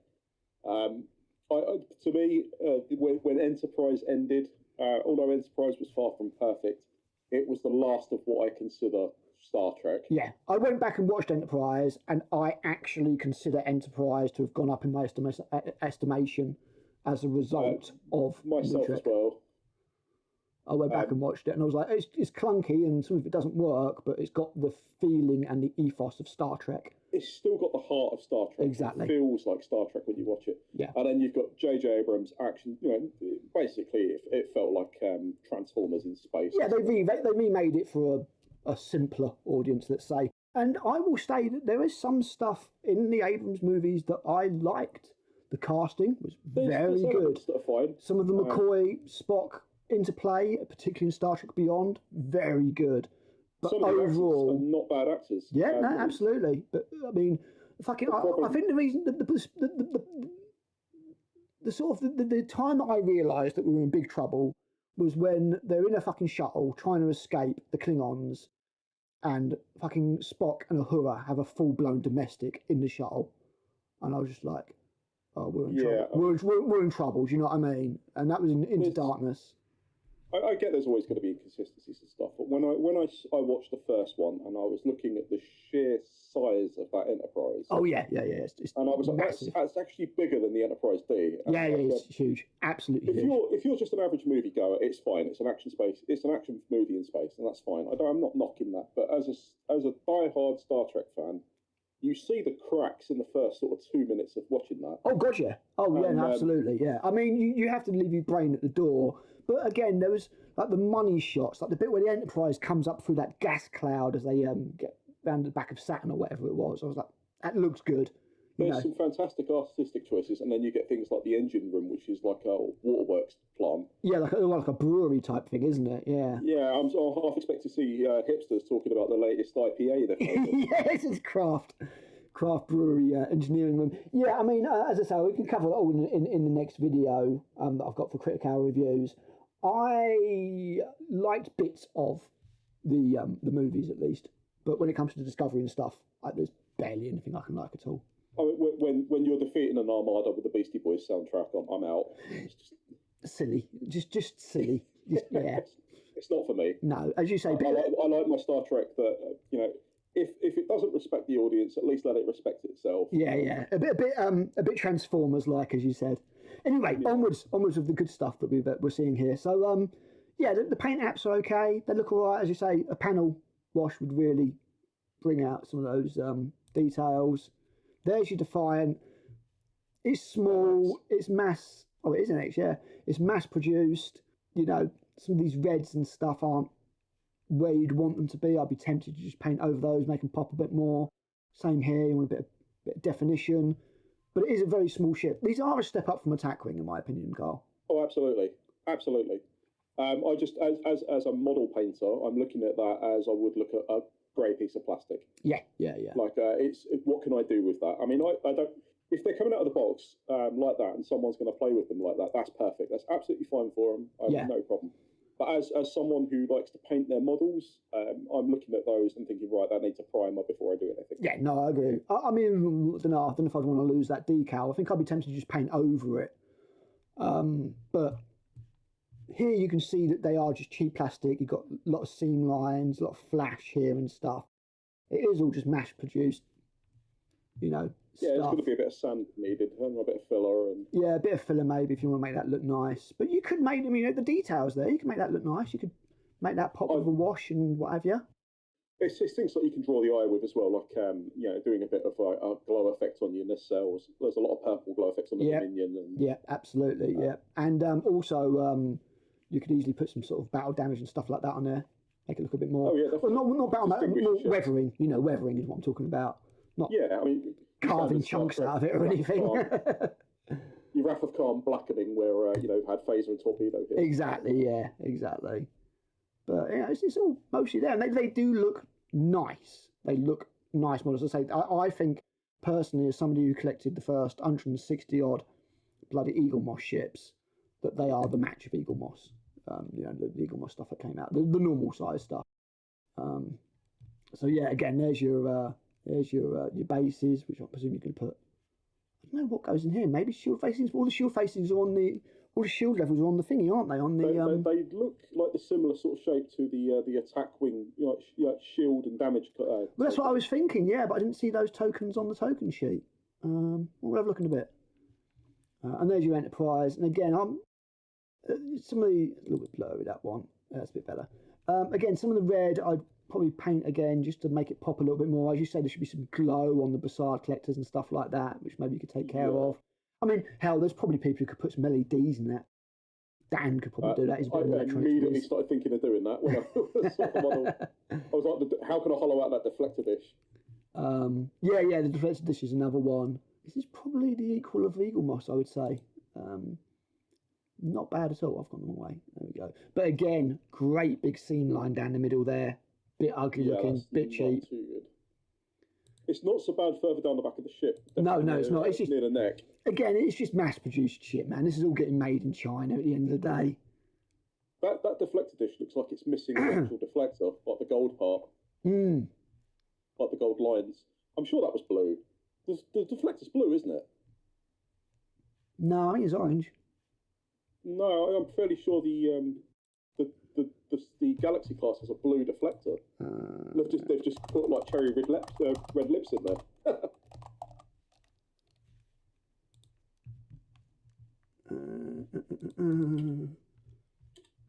To me, when Enterprise ended, although Enterprise was far from perfect, it was the last of what I consider Star Trek. Yeah, I went back and watched Enterprise, and I actually consider Enterprise to have gone up in my estimation as a result of myself as well. I went back and watched it, and I was like, it's clunky, and some of it doesn't work, but it's got the feeling and the ethos of Star Trek. It's still got the heart of Star Trek. Exactly. It feels like Star Trek when you watch it. Yeah. And then you've got J.J. Abrams' action. Basically, it felt like Transformers in space. Yeah, they remade it for a simpler audience, let's say. And I will say that there is some stuff in the Abrams movies that I liked. The casting was very good. Some of the McCoy, Spock interplay, particularly in Star Trek Beyond, very good. But some of the overall, actors are not bad actors. Yeah, no, absolutely. But I mean, I think the reason the sort of the time that I realised that we were in big trouble was when they're in a fucking shuttle trying to escape the Klingons, and fucking Spock and Uhura have a full blown domestic in the shuttle, and I was just like, oh, we're in trouble. We're in trouble. Do you know what I mean? And that was Into Darkness. I get there's always going to be inconsistencies and stuff, but when I watched the first one and I was looking at the sheer size of that Enterprise. Oh yeah. It's and I was like, that's actually bigger than the Enterprise D. And it's huge, absolutely huge. If you're just an average movie goer, it's fine. It's an action movie in space, and that's fine. I'm not knocking that, but as a diehard Star Trek fan, you see the cracks in the first sort of 2 minutes of watching that. Oh god, yeah. Oh yeah, no, absolutely, yeah. I mean, you have to leave your brain at the door. But again, there was like the money shots, like the bit where the Enterprise comes up through that gas cloud as they get round the back of Saturn or whatever it was. I was like, that looks good. There's some fantastic artistic choices, and then you get things like the engine room, which is like a waterworks plant. Yeah, like a brewery type thing, isn't it? Yeah. Yeah, I'm half expect to see hipsters talking about the latest IPA. Yes, it's craft brewery engineering room. Yeah, I mean, as I say, we can cover that all in the next video that I've got for Critic Hour reviews. I liked bits of the movies at least, but when it comes to Discovery and stuff, there's barely anything I can like at all. I mean, when you're defeating an armada with the Beastie Boys soundtrack, I'm out. It's just silly, just silly. Yeah, it's not for me. No, as you say, I like my Star Trek that if it doesn't respect the audience, at least let it respect itself. Yeah, a bit Transformers like, as you said. Anyway, onwards of the good stuff that we're seeing here. So the paint apps are okay. They look all right, as you say. A panel wash would really bring out some of those details. There's your Defiant. It's small. It's mass. Oh, it is an X. Yeah, it's mass produced. Some of these reds and stuff aren't where you'd want them to be. I'd be tempted to just paint over those, make them pop a bit more. Same here. You want a bit of definition. But it is a very small ship. These are a step up from Attack Wing, in my opinion, Karl. Oh, absolutely. I just, as a model painter, I'm looking at that as I would look at a grey piece of plastic. Yeah. Like, what can I do with that? I mean, I don't. If they're coming out of the box like that, and someone's going to play with them like that, that's perfect. That's absolutely fine for them. I have no problem. But as someone who likes to paint their models, I'm looking at those and thinking, right, that needs a primer before I do anything. Yeah, no, I agree. I mean, I don't know if I'd want to lose that decal. I think I'd be tempted to just paint over it. But here you can see that they are just cheap plastic. You've got a lot of seam lines, a lot of flash here and stuff. It is all just mass produced, stuff. Yeah, there's going to be a bit of sand needed, a bit of filler. Yeah, a bit of filler maybe if you want to make that look nice. But you could make, the details there, you can make that look nice. You could make that pop with a wash and what have you. It's things that you can draw the eye with as well, like, doing a bit of a glow effect on your nacelles. There's a lot of purple glow effects on the Dominion. Yeah, absolutely, yeah. And also, you could easily put some sort of battle damage and stuff like that on there. Make it look a bit more... Oh, yeah, well, not battle damage, more weathering. Weathering is what I'm talking about. Not carving chunks out of it or anything. Your Wrath of Khan blackening where, had phaser and torpedo hits. Exactly. But, it's all mostly there. And they do look nice. They look nice models. As I say, I think, personally, as somebody who collected the first 160-odd bloody Eagle Moss ships, that they are the match of Eagle Moss. The Eagle Moss stuff that came out. The normal size stuff. So, yeah, again, there's your bases, which I presume you can put. I don't know what goes in here. Maybe shield facings. All the shield facings are on all the shield levels are on the thingy, aren't they? On the they look like the similar sort of shape to the Attack Wing, shield and damage. Well, that's what I was thinking. Yeah, but I didn't see those tokens on the token sheet. We'll have a look in a bit. And there's your Enterprise. And again, a little bit blurry that one. That's a bit better. Again, some of the red I'd probably paint again just to make it pop a little bit more. As you say, there should be some glow on the Bassard collectors and stuff like that, which maybe you could take care of. I mean, hell, there's probably people who could put some LEDs in that. Dan could probably do that. He's a bit of I immediately started thinking of doing that when I saw the model. I was like, how can I hollow out that deflector dish? The deflector dish is another one. This is probably the equal of Eagle Moss, I would say. Not bad at all. I've gone the wrong way. There we go. But again, great big seam line down the middle there. Bit ugly looking, bit cheap. Too good. It's not so bad further down the back of the ship. No, it's not. It's just near the neck. Again, it's just mass-produced shit, man. This is all getting made in China at the end of the day. That deflector dish looks like it's missing the actual deflector, like the gold part. Like the gold lines. I'm sure that was blue. The deflector's blue, isn't it? No, I think it's orange. No, I'm fairly sure the the Galaxy class has a blue deflector. They've just put like cherry red lips in there.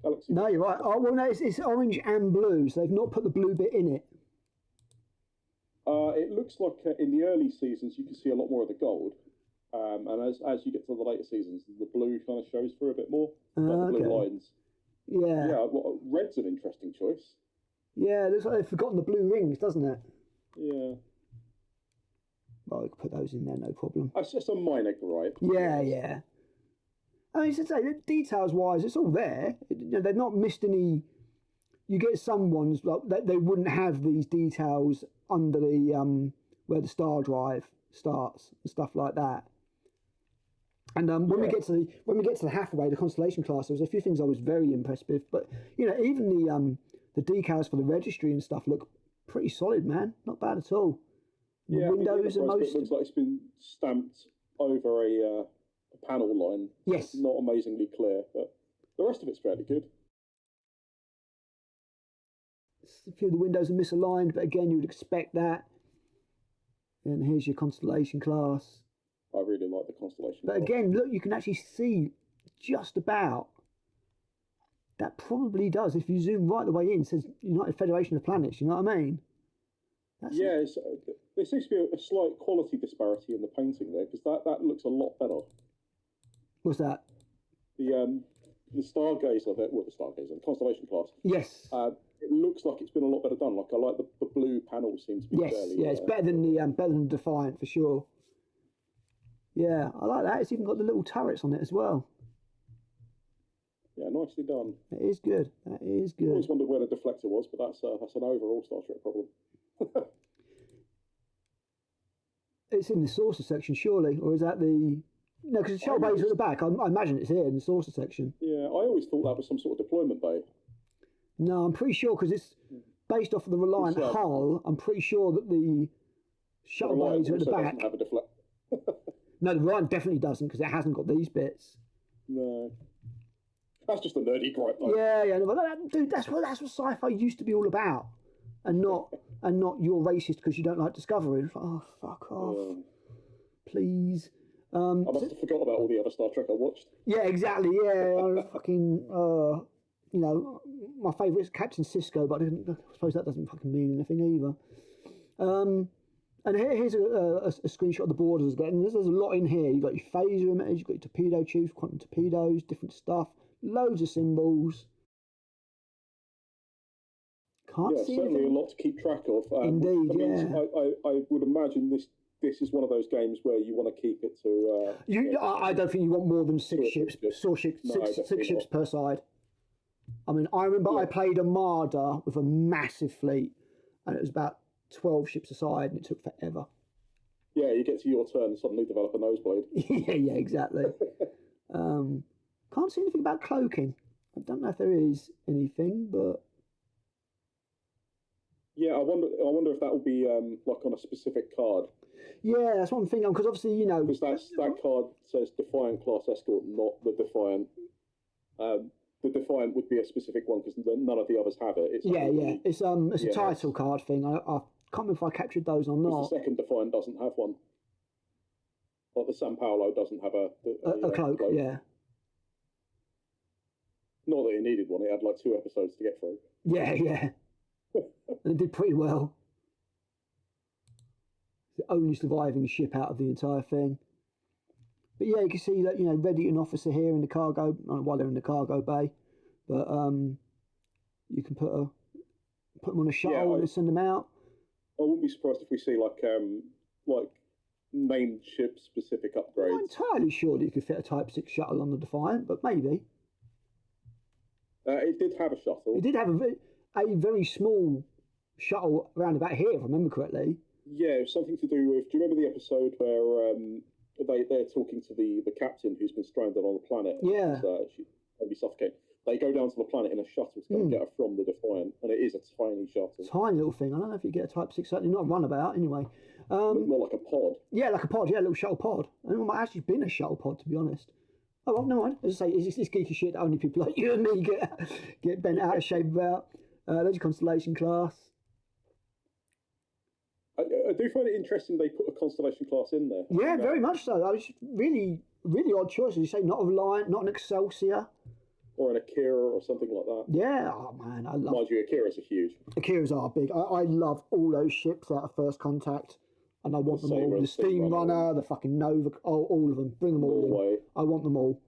Galaxy. No, you're right. Oh well, no, it's orange and blue, so they've not put the blue bit in it. It looks like in the early seasons you can see a lot more of the gold, and as you get to the later seasons, the blue kind of shows through a bit more, like the blue lines. Yeah. Yeah. Well, red's an interesting choice. Yeah, it looks like they've forgotten the blue rings, doesn't it? Yeah. Well, we could put those in there, no problem. That's just a minor gripe. Yeah. I mean, to say details-wise, it's all there. They've not missed any. You get some ones like they wouldn't have these details under the where the star drive starts and stuff like that. And when we get to the Hathaway, the Constellation class, there was a few things I was very impressed with. But even the decals for the registry and stuff look pretty solid, man. Not bad at all. The windows are most. It looks like it's been stamped over a panel line. Yes. Not amazingly clear, but the rest of it's fairly good. A few of the windows are misaligned, but again, you would expect that. And here's your Constellation class. I really like the Constellation But class. again, look, you can actually see just about. That probably does. If you zoom right the way in, it says United Federation of Planets, you know what I mean? There seems to be a slight quality disparity in the painting there, because that looks a lot better. What's that? The Stargazer, the Constellation class. Yes. It looks like it's been a lot better done. Like I like the blue panels seem to be fairly. Yeah, it's better than the Defiant for sure. Yeah, I like that. It's even got the little turrets on it as well. Yeah, nicely done. It is good. That is good. I always wondered where the deflector was, but that's an overall Star Trek problem. It's in the saucer section, surely, or is that the? No, because the shuttle bays are at the back. I imagine it's here in the saucer section. Yeah, I always thought that was some sort of deployment bay. No, I'm pretty sure because it's based off of the Reliant hull. I'm pretty sure that the shuttle bays are at the back. Doesn't have a deflector. No, the Reliant definitely doesn't because it hasn't got these bits. No, that's just a nerdy gripe. Though. Yeah, no, but dude, that's what sci-fi used to be all about, and not you're racist because you don't like Discovery. It's like, oh, fuck off, please. I must have forgot about all the other Star Trek I watched. Yeah, exactly. Yeah, fucking. My favourite is Captain Sisko, but I suppose that doesn't fucking mean anything either. And here's a screenshot of the borders again. There's a lot in here. You've got your phaser emitters, you've got your torpedo tubes, quantum torpedoes, different stuff, loads of symbols. Can't see certainly anything. A lot to keep track of. Indeed, I would imagine this is one of those games where you want to keep it to. I don't think you want more than six ships per side. I mean, I remember I played Armada with a massive fleet, and it was about 12 ships aside, and it took forever. Yeah, you get to your turn and suddenly develop a nosebleed. yeah, exactly. Can't see anything about cloaking. I don't know if there is anything, but yeah, I wonder if that will be like on a specific card. Yeah, that's one thing. Because obviously, because that card says Defiant class escort, not the Defiant. The Defiant would be a specific one because none of the others have it. It's a title card thing. I can't remember if I captured those or not. The second Defiant doesn't have one. Like the San Paolo doesn't have a cloak. Yeah. Not that it needed one. It had like 2 episodes to get through. Yeah. And it did pretty well. The only surviving ship out of the entire thing. But yeah, you can see that ready an officer here in the cargo. I don't know why they're in the cargo bay, but you can put them on a shuttle and send them out. I wouldn't be surprised if we see like named ship specific upgrades. I'm not entirely sure that you could fit a Type 6 shuttle on the Defiant, but maybe. It did have a shuttle. It did have a very small shuttle around about here, if I remember correctly. Yeah, it was something to do with. Do you remember the episode where they're talking to the captain who's been stranded on the planet? Yeah. She's going to be suffocated. They go down to the planet in a shuttle to go and get her from the Defiant, and it is a tiny shuttle. Tiny little thing. I don't know if you get a Type 6, certainly not a runabout, anyway. More like a pod. Yeah, like a pod, a little shuttle pod. I mean, it might actually been a shuttle pod, to be honest. Oh, well, no mind. As I say, it's this geeky shit that only people like you and me get bent out of shape about. There's your constellation class. I do find it interesting they put a constellation class in there. Yeah, very much so. I was really, really odd choice. As you say, not a Reliant, not an Excelsior. Or an Akira or something like that. Yeah, oh man, I love. Mind you, Akiras are huge. Akiras are big. I love all those ships out of First Contact, and I want them all. The Steam Runner, the fucking Nova, all of them. Bring them all in. I want them all.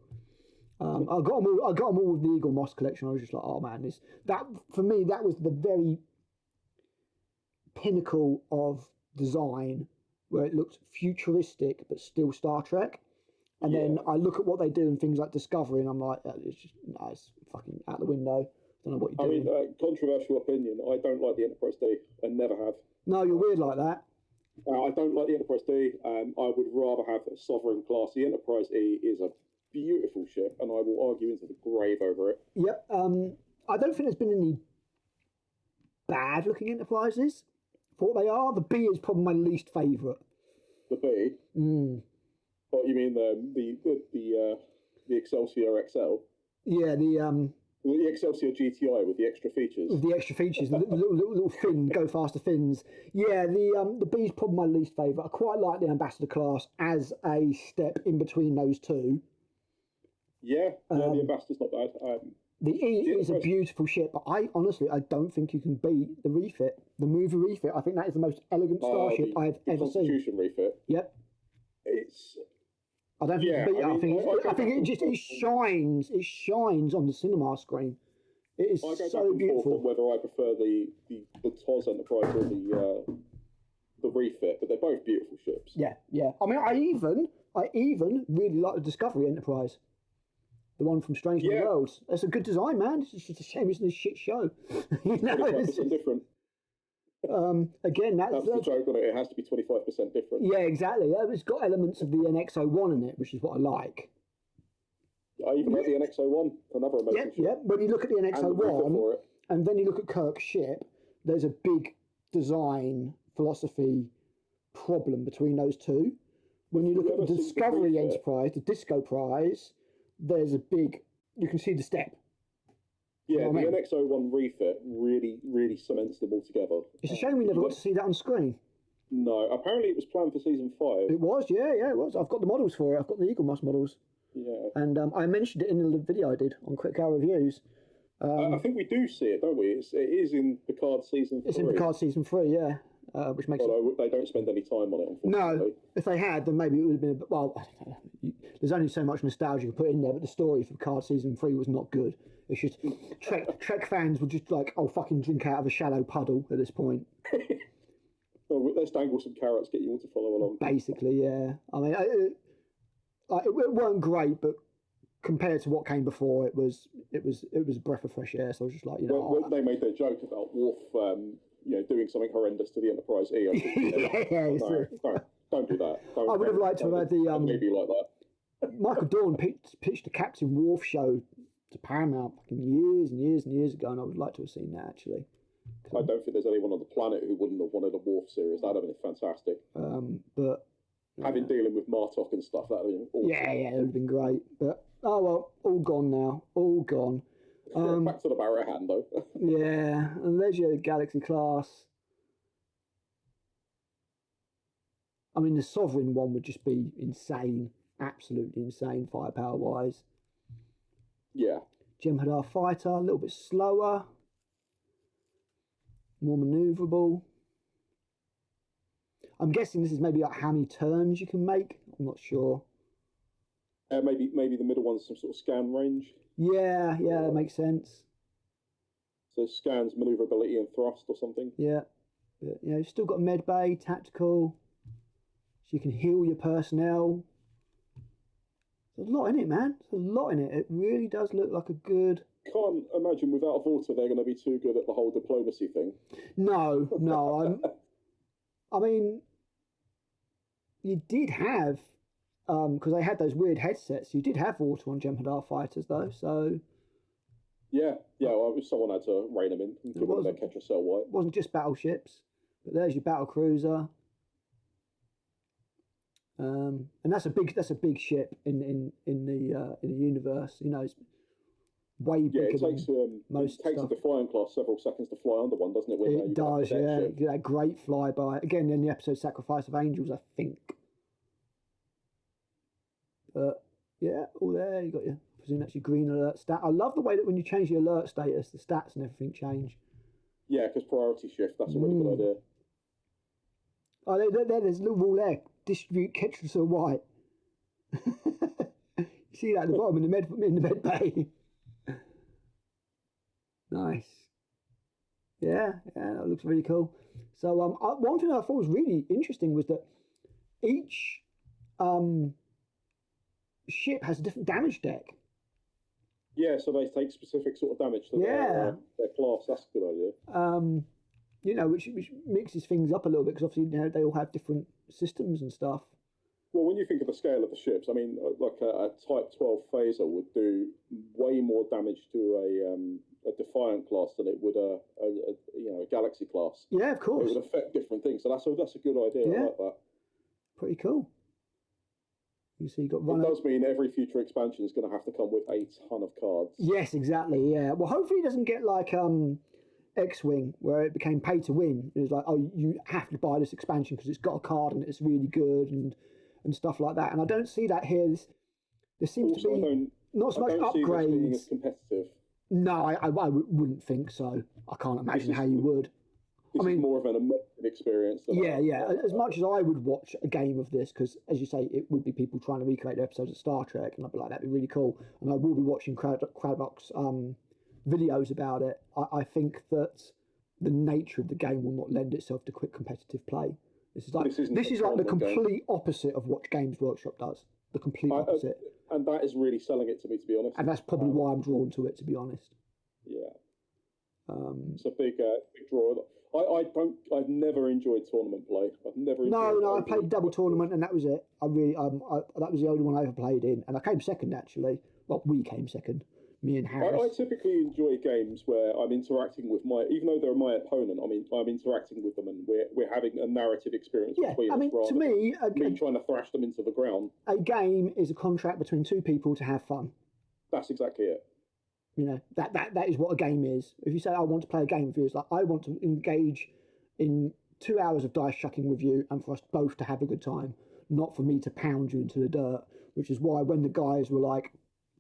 I got them all. I got them all with the Eagle Moss collection. I was just like, oh man, that for me that was the very pinnacle of design, where it looked futuristic but still Star Trek. And then I look at what they do in things like Discovery, and I'm like, it's just it's fucking out the window. I don't know what you're doing. I mean, controversial opinion. I don't like the Enterprise D. I never have. No, you're weird like that. I don't like the Enterprise D. I would rather have a Sovereign class. The Enterprise E is a beautiful ship, and I will argue into the grave over it. Yep. I don't think there's been any bad looking Enterprises for what they are. The B is probably my least favourite. The B. What you mean the Excelsior XL? Yeah, the Excelsior GTI with the extra features. With the extra features, the little fin, go faster fins. Yeah, the B's probably my least favourite. I quite like the Ambassador class as a step in between those two. Yeah, the Ambassador's not bad. The E is a beautiful ship, but I don't think you can beat the refit, the movie refit. I think that is the most elegant starship I've ever seen. Constitution refit. Yep. I don't think you can beat it. I think it shines. It shines on the cinema screen. It is so beautiful. Whether I prefer the TOS Enterprise or the refit, but they're both beautiful ships. Yeah, yeah. I mean, I even really like the Discovery Enterprise. The one from Strange New Worlds. That's a good design, man. It's just a shame it's in this shit show. You know, it's different. Again, that's the joke on it. It has to be 25% different. Yeah, exactly. It's got elements of the NX-01 in it, which is what I like. I even like the NX-01, another amazing ship. Yeah. When you look at the NX-01, and then you look at Kirk's ship, there's a big design philosophy problem between those two. When you look at the Discovery Enterprise, the Disco Prize, there's a big. You can see the step. Yeah, the NX-01 refit really, really cements them all together. It's a shame we never got to see that on screen. No, apparently it was planned for season 5. It was, yeah, it was. I've got the models for it. I've got the Eagle Moss models. Yeah. And I mentioned it in the video I did on Quick Hour Reviews. I think we do see it, don't we? It is in Picard season 3. It's in Picard season 3, yeah. Which makes they don't spend any time on it, unfortunately. No, if they had, then maybe it would have been. Well, I don't know. There's only so much nostalgia you can put in there, but the story for Picard season 3 was not good. It's just Trek fans were just like, oh, fucking drink out of a shallow puddle at this point. Well, let's dangle some carrots, get you all to follow along. Basically, yeah. I mean, it weren't great, but compared to what came before, it was a breath of fresh air. So I was just like, you know, when they made their joke about Worf, doing something horrendous to the Enterprise E. Don't do that. I would have liked to have had the maybe like that. Michael Dorn pitched the Captain Worf show to Paramount fucking years and years and years ago, and I would like to have seen that actually. I don't think there's anyone on the planet who wouldn't have wanted a Worf series. That'd have been fantastic. But having dealing with Martok and stuff, that'd have been awesome. Yeah, it would have been great. But oh well, all gone now. All gone. Back to the Barrett hand though. Yeah, and there's your Galaxy class. I mean, the Sovereign one would just be insane. Absolutely insane firepower wise. Yeah. Jem'Hadar fighter, a little bit slower, more manoeuvrable. I'm guessing this is maybe like how many turns you can make. I'm not sure. Maybe the middle one's some sort of scan range. Yeah, that makes sense. So scans manoeuvrability and thrust or something. Yeah, but, you've still got med bay, tactical, so you can heal your personnel. There's a lot in it, man. There's a lot in it. It really does look like a good. Can't imagine without Vorta they're going to be too good at the whole diplomacy thing. No. I mean, you did have, because they had those weird headsets. You did have Vorta on Jem'Hadar fighters though, so. Yeah. Well, someone had to rein them in and give them their Ketracel white. It wasn't just battleships, but there's your battle cruiser. And that's a big ship in the universe. You know, it's way bigger it takes than most it takes stuff. a Defiant class several seconds to fly under one, doesn't it? When It does, yeah. Ship. That great flyby again in the episode "Sacrifice of Angels," I think. But yeah, all there. You got your, I presume that's your green alert stat. I love the way that when you change the alert status, the stats and everything change. Yeah, because priority shift. That's a really good idea. Oh, there's a little rule there. Distribute ketchup to white. You see that at the bottom in the med bay. Nice. Yeah, that looks really cool. So one thing I thought was really interesting was that each ship has a different damage deck. Yeah, so they take specific sort of damage to their class. That's a good idea. You know, which mixes things up a little bit because obviously they all have different systems and stuff. Well, when you think of the scale of the ships, I mean, like a Type 12 phaser would do way more damage to a Defiant class than it would a Galaxy class. Yeah, of course. It would affect different things. So that's a good idea. Yeah. I like that. Pretty cool. You see, you got It does mean every future expansion is going to have to come with a ton of cards. Yes, exactly. Yeah. Well, hopefully it doesn't get like X-Wing, where it became pay to win. It was like, oh, you have to buy this expansion because it's got a card and it's really good and stuff like that. And I don't see that here. There seems to be not so much upgrades. Being as competitive. No, I wouldn't think so. I can't imagine how you would. This is more of an immersive experience. Yeah. As much as I would watch a game of this, because as you say, it would be people trying to recreate the episodes of Star Trek, and I'd be like, that'd be really cool. And I will be watching Crabbock's videos about it. I think that the nature of the game will not lend itself to quick competitive play. This is like the complete opposite of what Games Workshop does. The complete opposite. And that is really selling it to me, to be honest. And that's probably why I'm drawn to it, to be honest. Yeah. It's a big draw. I've never enjoyed tournament play. I've never. No, I played double tournament and that was it. I really, that was the only one I ever played in, and I came second actually. Well, we came second. Me and Harris. I typically enjoy games where I'm interacting with even though they're my opponent. I mean, I'm interacting with them, and we're having a narrative experience between us. To me, trying to thrash them into the ground. A game is a contract between two people to have fun. That's exactly it. You know, that is what a game is. If you say, I want to play a game with you, it's like, I want to engage in 2 hours of dice chucking with you and for us both to have a good time, not for me to pound you into the dirt, which is why when the guys were like,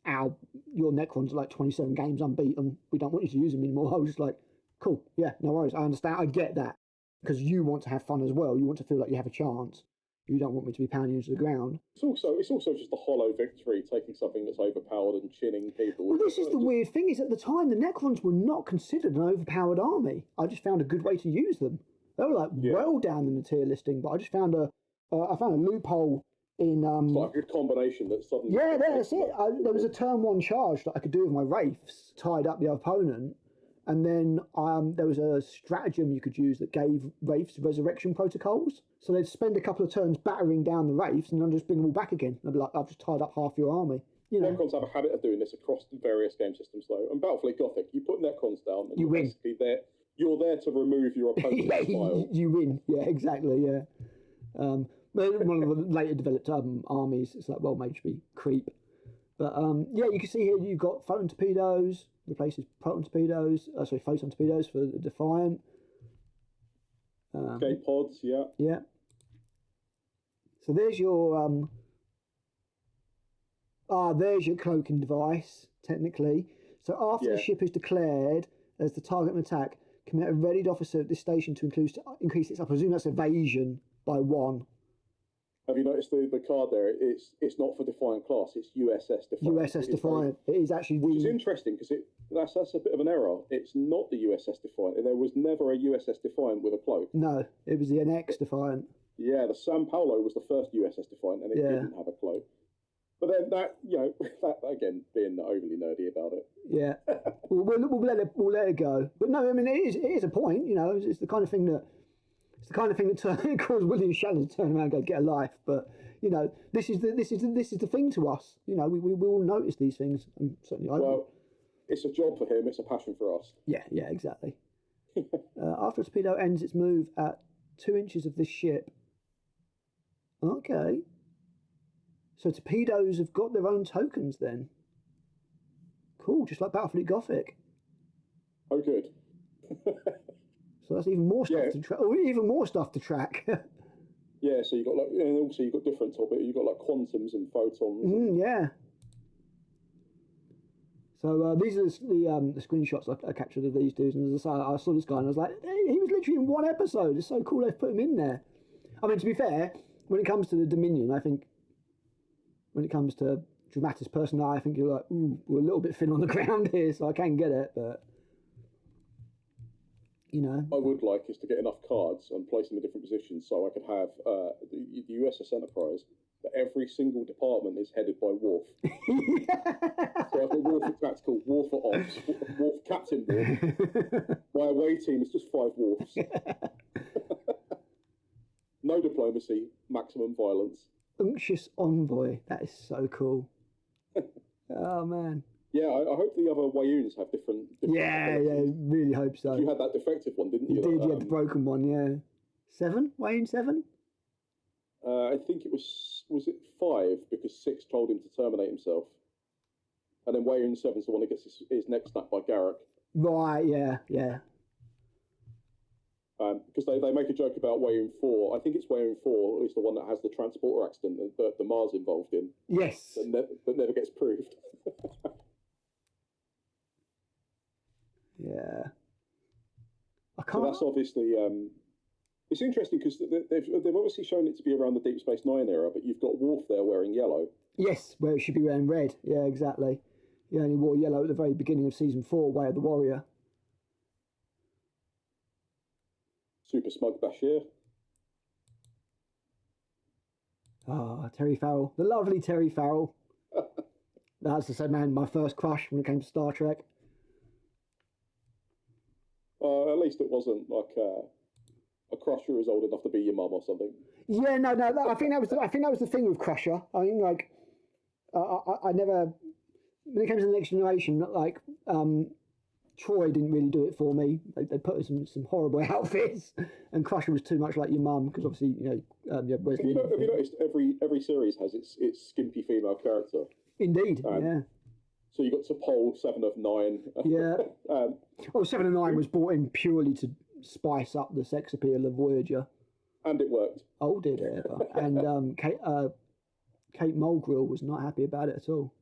ow, your Necrons are like 27 games unbeaten, we don't want you to use them anymore, I was just like, cool, yeah, no worries, I understand, I get that. Because you want to have fun as well, you want to feel like you have a chance. You don't want me to be pounding you into the ground. It's also just a hollow victory, taking something that's overpowered and chinning people. Well, this is the weird thing, is at the time, the Necrons were not considered an overpowered army. I just found a good way to use them. They were like well down in the tier listing, but I just found a loophole in... it's like a good combination that suddenly... Yeah, that's it. There was a turn one charge that I could do with my Wraiths, tied up the opponent, and then there was a stratagem you could use that gave Wraiths resurrection protocols. So they'd spend a couple of turns battering down the Wraiths and then just bring them all back again. And I'd be like, I've just tied up half your army. You know, Necrons have a habit of doing this across various game systems, though. And Battlefleet Gothic, you put Necrons down, and you win. Basically you're there to remove your opponent's smile. You win. Yeah, exactly. Yeah. But one of the later developed armies, it's like, well, maybe should be creep. But yeah, you can see here you've got photon torpedoes, replaces photon torpedoes for the Defiant. Escape pods, yeah. Yeah. So there's your there's your cloaking device, technically. So after the ship is declared as the target of an attack, commit a readied officer at this station to increase its, I presume that's evasion by 1. Have you noticed the card there? It's not for Defiant class, it's USS Defiant. USS Defiant. It is actually Which is interesting, because that's a bit of an error. It's not the USS Defiant. There was never a USS Defiant with a cloak. No, it was the NX Defiant. Yeah, the San Paulo was the first USS Defiant, and it didn't have a cloak. But then that again, being overly nerdy about it. Yeah, we'll let it go. But no, I mean it is a point. You know, it's the kind of thing that caused William Shannon to turn around and go get a life. But you know, this is the thing to us. You know, we will notice these things, and certainly I will. Well, it's a job for him. It's a passion for us. Yeah, exactly. After a torpedo ends its move at 2 inches of this ship. Okay. So torpedoes have got their own tokens then. Cool, just like Battlefleet Gothic. Oh, good. So that's even more stuff to track. Or even more stuff to track. Yeah, so you got and also you've got different topics. You've got quantums and photons. Yeah. So these are the screenshots I captured of these dudes, and as I saw this guy, and I was like, hey, he was literally in one episode. It's so cool they've put him in there. I mean, to be fair, when it comes to the Dominion, I think when it comes to dramatis personae, I think you're like, ooh, we're a little bit thin on the ground here, so I can get it, but I would like is to get enough cards and place them in different positions so I could have the USS Enterprise. But every single department is headed by Worf. So I've got Worf for tactical, Worf for ops, Worf Captain Worf. My away team is just 5 Worfs. No diplomacy, maximum violence. Unctuous envoy. That is so cool. Oh man. Yeah, I hope the other Wayuns have different yeah, really hope so. You had that defective one, didn't you? You did, you had the broken one, yeah. 7? Wayne 7? I think it was it 5 because 6 told him to terminate himself, and then Wayne 7's the one that gets his neck snapped by Garrick. Right, yeah. Because they make a joke about Wayne 4. I think it's Wayne 4 is the one that has the transporter accident that the Mars involved in. Yes. That never gets proved. Yeah. I So can't. that's obviously it's interesting because they've obviously shown it to be around the Deep Space Nine era, but you've got Worf there wearing yellow. Yes, where it should be wearing red. Yeah, exactly. He only wore yellow at the very beginning of season 4, Way of the Warrior. Super smug Bashir. Ah, Terry Farrell, the lovely Terry Farrell. That's the same man, my first crush when it came to Star Trek. At least it wasn't like a Crusher who was old enough to be your mum or something. Yeah, no. I think that was the thing with Crusher. I mean, like, I never. When it came to the Next Generation, like, Troy didn't really do it for me. They put in some horrible outfits, and Crusher was too much like your mum because obviously Have you noticed every series has its skimpy female character? Indeed, yeah. So you got T'Pol, 7 of 9. Yeah. 7 of 9 was brought in purely to spice up the sex appeal of Voyager. And it worked. Oh, did it ever? And Kate Mulgrew was not happy about it at all.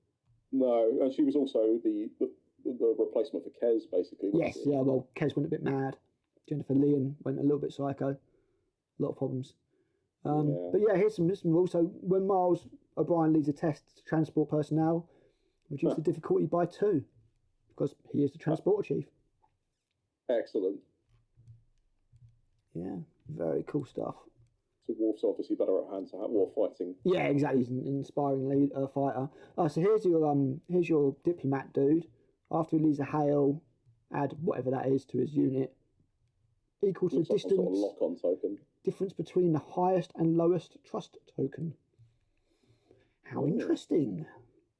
No, and she was also the replacement for Kes, basically. Yes, yeah. Well, Kes went a bit mad. Jennifer Leon went a little bit psycho. A lot of problems. But yeah, here's some rules. So when Miles O'Brien leads a test to transport personnel, reduce the difficulty by 2 because he is the transporter chief. Excellent. Yeah, very cool stuff. So Worf's obviously better at hand to have war fighting. Yeah, exactly. He's an inspiring fighter. So here's your diplomat dude. After he leaves a hail, add whatever that is to his unit. Equal to the distance. Some sort of lock-on token. Difference between the highest and lowest trust token. How interesting.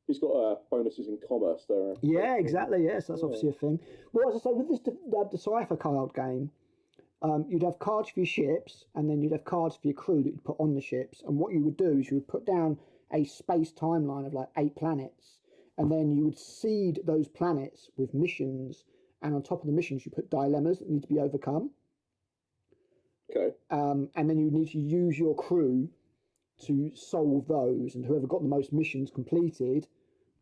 He's got bonuses in commerce there. Yeah, exactly. Yes, that's obviously a thing. Well, as I say, with this Decipher card game, you'd have cards for your ships, and then you'd have cards for your crew that you'd put on the ships. And what you would do is you would put down a space timeline of like 8 planets, and then you would seed those planets with missions. And on top of the missions, you put dilemmas that need to be overcome. Okay. And then you need to use your crew to solve those, and whoever got the most missions completed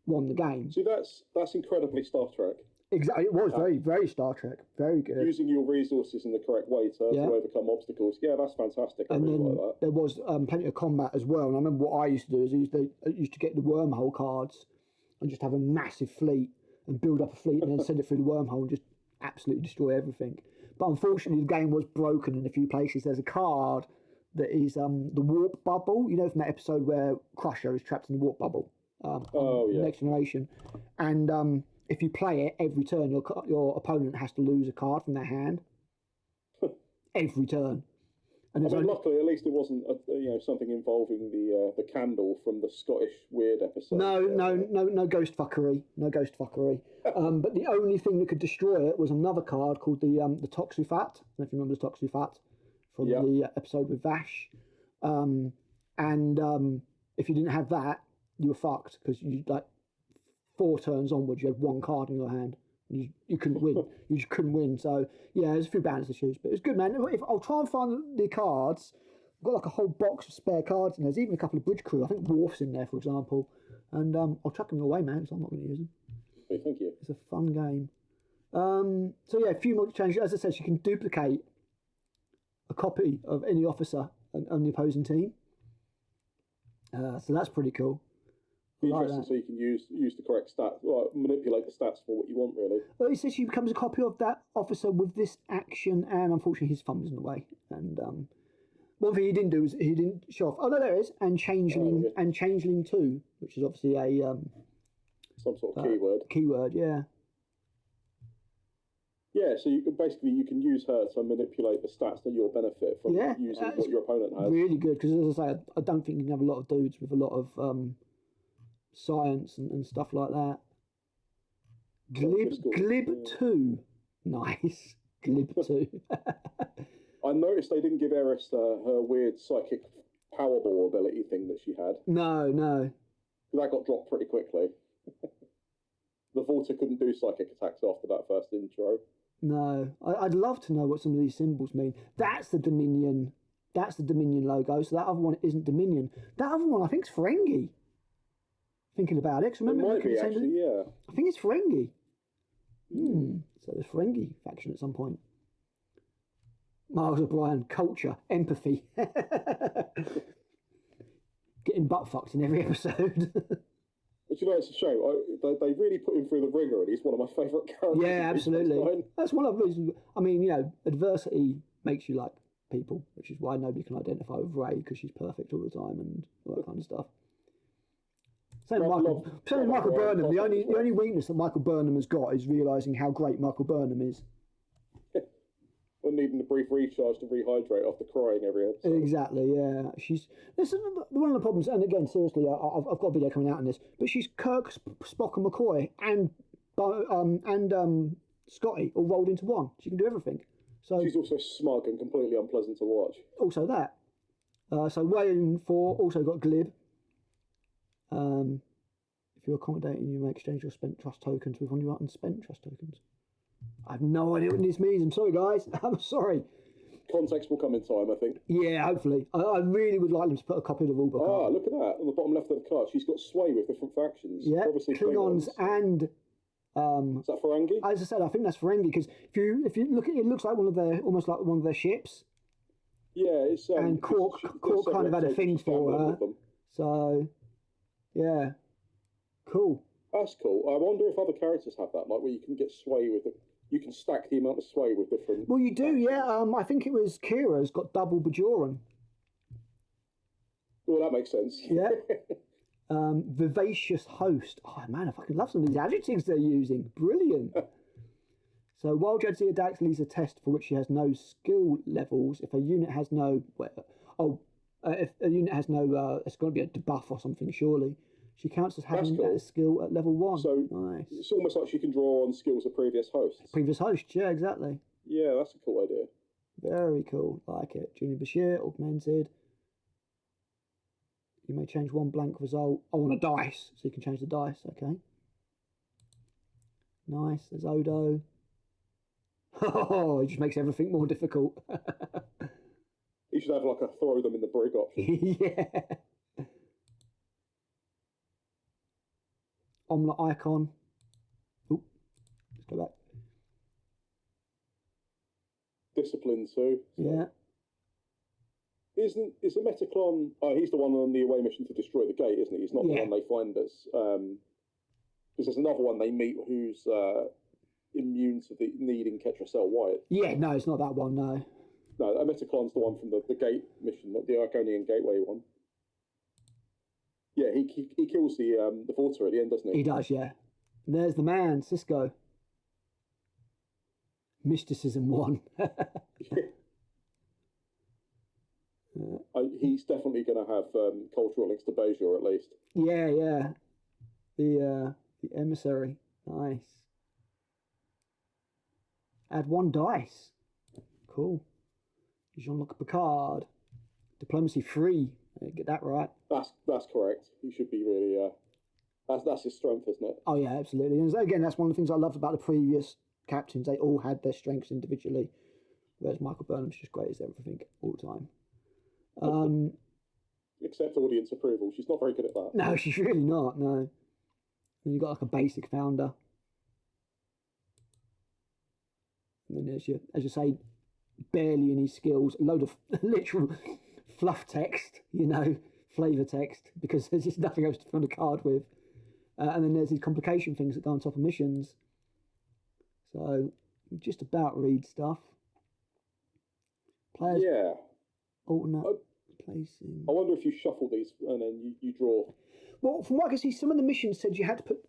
won the game. See, that's incredibly Star Trek. Exactly, it was very, very Star Trek. Very good. Using your resources in the correct way to overcome obstacles. Yeah, that's fantastic. I really like that. There was plenty of combat as well. And I remember what I used to do is I used to get the wormhole cards and just have a massive fleet and build up a fleet and then send it through the wormhole and just absolutely destroy everything. But unfortunately, the game was broken in a few places. There's a card that is the warp bubble. You know, from that episode where Crusher is trapped in the warp bubble. Next Generation. And if you play it every turn, your opponent has to lose a card from their hand. Every turn. And luckily, at least it wasn't something involving the candle from the Scottish Weird episode. No ghost fuckery. No ghost fuckery. But the only thing that could destroy it was another card called the Toxufat. I don't know if you remember the Toxufat from the episode with Vash. If you didn't have that, you were fucked because you like 4 turns onwards, you had 1 card in your hand. You couldn't win. You just couldn't win. So yeah, there's a few balance issues, but it's good, man. If I'll try and find the cards. I've got like a whole box of spare cards, and there's even a couple of Bridge Crew. I think Worf's in there, for example. And I'll chuck them your way, man, because I'm not going to use them. Okay, thank you. It's a fun game. So yeah, a few more changes. As I said, you can duplicate a copy of any officer on the opposing team. So that's pretty cool. Interesting, so you can use the correct stats, well, manipulate the stats for what you want, really. Well, it says she becomes a copy of that officer with this action, and unfortunately his thumb is in the way. And one thing he didn't do is he didn't show off. Oh no, there it is. And Changeling, and Changeling 2, which is obviously a some sort of keyword. Keyword, yeah. Yeah, so you can use her to manipulate the stats to your benefit from using what your opponent has. Really good, because as I say, I don't think you can have a lot of dudes with a lot of science and stuff like that. Glib 2. Nice. Glib 2. I noticed they didn't give Eris her weird psychic Powerball ability thing that she had. No. That got dropped pretty quickly. The Volta couldn't do psychic attacks after that first intro. No. I'd love to know what some of these symbols mean. That's the Dominion logo, so that other one isn't Dominion. That other one I think is Ferengi. Thinking about it. Remember, it might be, actually, yeah. I think it's Ferengi. So there's Ferengi faction at some point. Miles O'Brien, culture, empathy. Getting butt fucked in every episode. But you know, it's a shame. They really put him through the ringer, and he's one of my favourite characters. Yeah, absolutely. That's one of the reasons. I mean, adversity makes you like people, which is why nobody can identify with Ray, because she's perfect all the time and all that kind of stuff. Same with Michael Burnham. The only weakness that Michael Burnham has got is realising how great Michael Burnham is. Or needing a brief recharge to rehydrate after crying every episode. Exactly, yeah. This is one of the problems, and again, seriously, I've got a video coming out on this, but she's Kirk, Spock, and McCoy, and Scotty all rolled into one. She can do everything. So she's also smug and completely unpleasant to watch. Also that. So Wayne 4 also got Glib. If you're accommodating, you may exchange your spent trust tokens with one of your unspent trust tokens. I have no idea what this means. I'm sorry, guys. I'm sorry. Context will come in time, I think. Yeah, hopefully. I really would like them to put a copy of the rulebook up. Look at that. On the bottom left of the card, she's got sway with different factions. Yeah, obviously Klingons and... is that Ferengi? As I said, I think that's Ferengi, because if you look at it, it looks like almost like one of their ships. Yeah, it's... and Quark kind of had a thing for her. So, yeah. Cool. That's cool. I wonder if other characters have that, like where you can get sway with it. You can stack the amount of sway with different... Well, you do, yeah. I think it was Kira's got double Bajoran. Well, that makes sense. Yeah. Vivacious host. Oh, man, I fucking love some of these adjectives they're using. Brilliant. So, while Jadzia Dax leads a test for which she has no skill levels, if a unit has no... if a unit has no... it's going to be a debuff or something, surely. She counts as having that skill at level 1. So nice. It's almost like she can draw on skills of previous hosts. Previous hosts, yeah, exactly. Yeah, that's a cool idea. Very cool. Like it. Junior Bashir, augmented. You may change one blank result. Oh, on a dice. So you can change the dice. Okay. Nice. There's Odo. Oh, it just makes everything more difficult. You should have like a throw them in the brig option. Yeah. Omelette icon. Oop. Let's go back. Discipline too. Yeah. Is the Metaclon? He's the one on the away mission to destroy the gate, isn't he? He's not the one they find us. Because there's another one they meet who's immune to the needing Ketracel White. Yeah, no, it's not that one. No. No, Metaclon's the one from the gate mission, not the Arconian Gateway one. Yeah, he kills the Vorta at the end, doesn't he? He does, yeah. And there's the man, Cisco. Mysticism 1. He's definitely going to have cultural links to Bajor at least. Yeah. The emissary. Nice. Add 1 dice. Cool. Jean-Luc Picard. Diplomacy 3. Get that right. That's correct. He should be really. That's his strength, isn't it? Oh yeah, absolutely. And again, that's one of the things I loved about the previous captains. They all had their strengths individually, whereas Michael Burnham's just great as everything all the time. Except audience approval. She's not very good at that. No, she's really not. No. And you've got like a basic founder. And then as you say, barely any skills, a load of literal fluff text, flavour text, because there's just nothing else to fill the card with. And then there's these complication things that go on top of missions. So you just about read stuff. Players. Yeah. Alternate placing. I wonder if you shuffle these and then you draw. Well, from what I can see, some of the missions said you had to put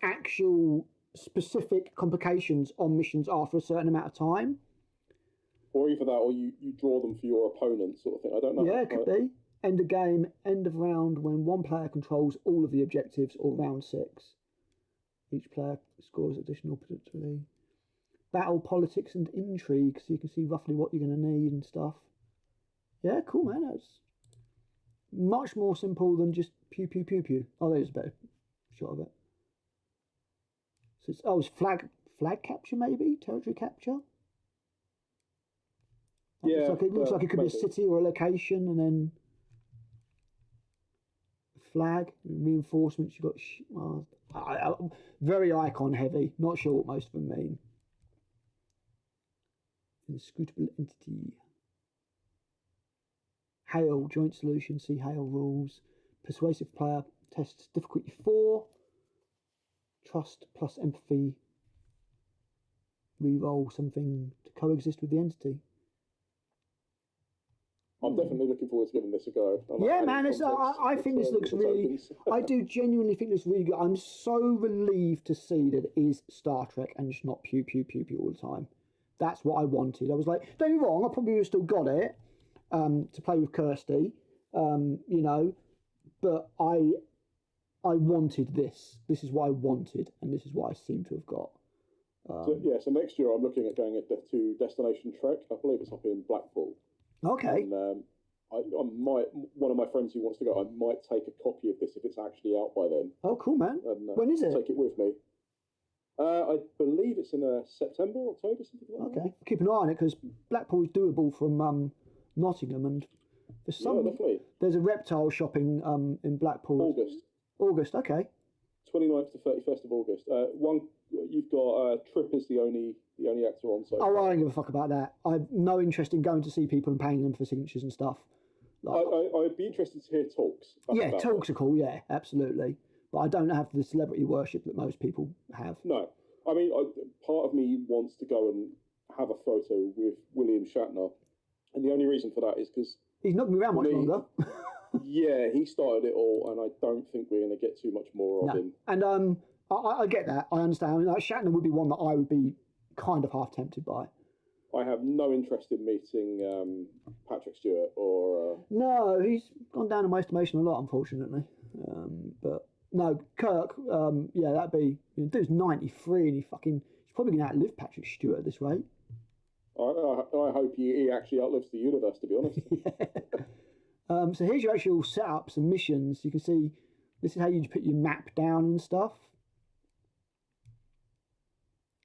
actual specific complications on missions after a certain amount of time. Or either that, or you draw them for your opponent, sort of thing. I don't know. Yeah, it could be. End of game, end of round when one player controls all of the objectives, or round 6. Each player scores additional potentially. Battle, politics, and intrigue, so you can see roughly what you're going to need and stuff. Yeah, cool, man. That's much more simple than just pew, pew, pew, pew. Oh, there's a better shot of it. So it's flag capture, maybe? Territory capture? Yeah. It looks like it could maybe be a city or a location, and then a flag, reinforcements. You've got very icon heavy. Not sure what most of them mean. Inscrutable entity. Hail, joint solution, see Hail rules. Persuasive player tests difficulty 4. Trust plus empathy. Reroll something to coexist with the entity. I'm definitely looking forward to giving this a go. Yeah, man, I think this looks really... I do genuinely think this really good. I'm so relieved to see that it is Star Trek and just not pew, pew, pew, pew all the time. That's what I wanted. I was like, don't get me wrong, I probably would have still got it to play with Kirsty, but I wanted this. This is what I wanted, and this is what I seem to have got. So next year I'm looking at going to Destination Trek. I believe it's up in Blackpool. Okay. And I might, one of my friends who wants to go, I might take a copy of this if it's actually out by then. Oh, cool, man. And, when is it? Take it with me. I believe it's in September, October, something like that. Okay. Keep an eye on it, because Blackpool is doable from Nottingham, and there's a reptile shopping in Blackpool. August, okay. 29th to 31st of August. You've got Trip is the only actor on so far. I don't give a fuck about that. I've no interest in going to see people and paying them for signatures and stuff. I'd be interested to hear talks. Yeah, talks are cool, yeah, absolutely. But I don't have the celebrity worship that most people have. No. I mean, part of me wants to go and have a photo with William Shatner. And the only reason for that is because... He's not going to be around much longer. Yeah, he started it all, and I don't think we're going to get too much more of him. And I get that. I understand. I mean, like, Shatner would be one that I would be kind of half tempted by. I have no interest in meeting Patrick Stewart or... No, he's gone down in my estimation a lot, unfortunately. But no, Kirk, that'd be... Dude's 93 and he's probably going to outlive Patrick Stewart at this rate. I hope he actually outlives the universe, to be honest. Yeah. So here's your actual setups and missions. You can see this is how you put your map down and stuff.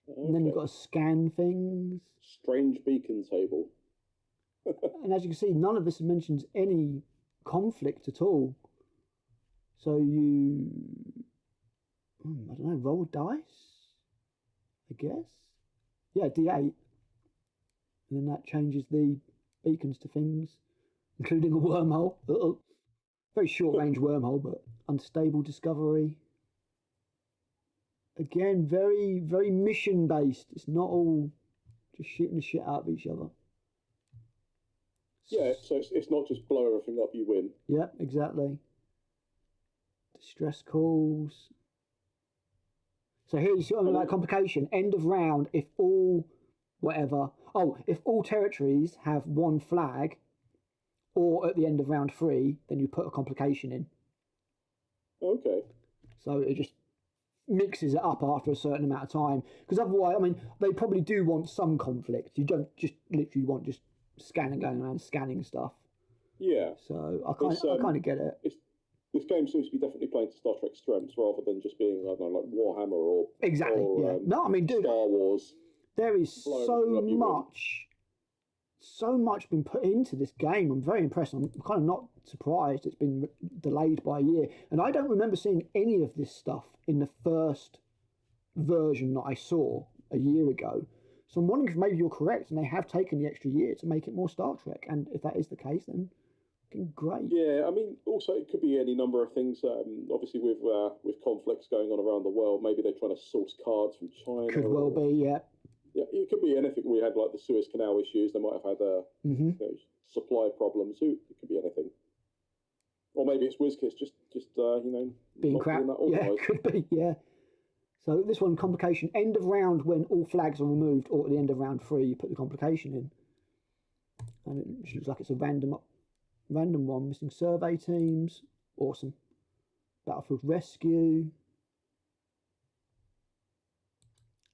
Okay. And then you've got to scan things. Strange beacon table. And as you can see, none of this mentions any conflict at all. So you, I don't know, roll dice, I guess. Yeah, D8. And then that changes the beacons to things, including a wormhole. Very short-range wormhole, but unstable discovery. Again, very, very mission-based. It's not all just shooting the shit out of each other. Yeah, so it's not just blow everything up, you win. Yeah, exactly. Distress calls. So here you see that complication. End of round, if all territories have one flag, or at the end of round 3, then you put a complication in. Okay. So it just mixes it up after a certain amount of time. Because otherwise, I mean, they probably do want some conflict. You don't just literally want just scanning, going around scanning stuff. Yeah. So I kind of get it. This game seems to be definitely playing to Star Trek strengths rather than just being, I don't know, like Warhammer or Exactly. Yeah. No, I mean, dude, Star Wars. There is so much been put into this game. I'm very impressed. I'm kind of not surprised it's been delayed by a year. And I don't remember seeing any of this stuff in the first version that I saw a year ago. So I'm wondering if maybe you're correct and they have taken the extra year to make it more Star Trek. And if that is the case, then great. Yeah, I mean, also it could be any number of things. Obviously, with conflicts going on around the world, maybe they're trying to source cards from China. Could well be, yeah. Yeah, it could be anything. We had like the Suez Canal issues. They might have had supply problems. It could be anything. Or maybe it's Wizkids just being crap. Yeah, could be. Yeah. So this one, complication, end of round when all flags are removed, or at the end of round 3, you put the complication in, and it looks like it's a random one. Missing survey teams, awesome. Battlefield rescue.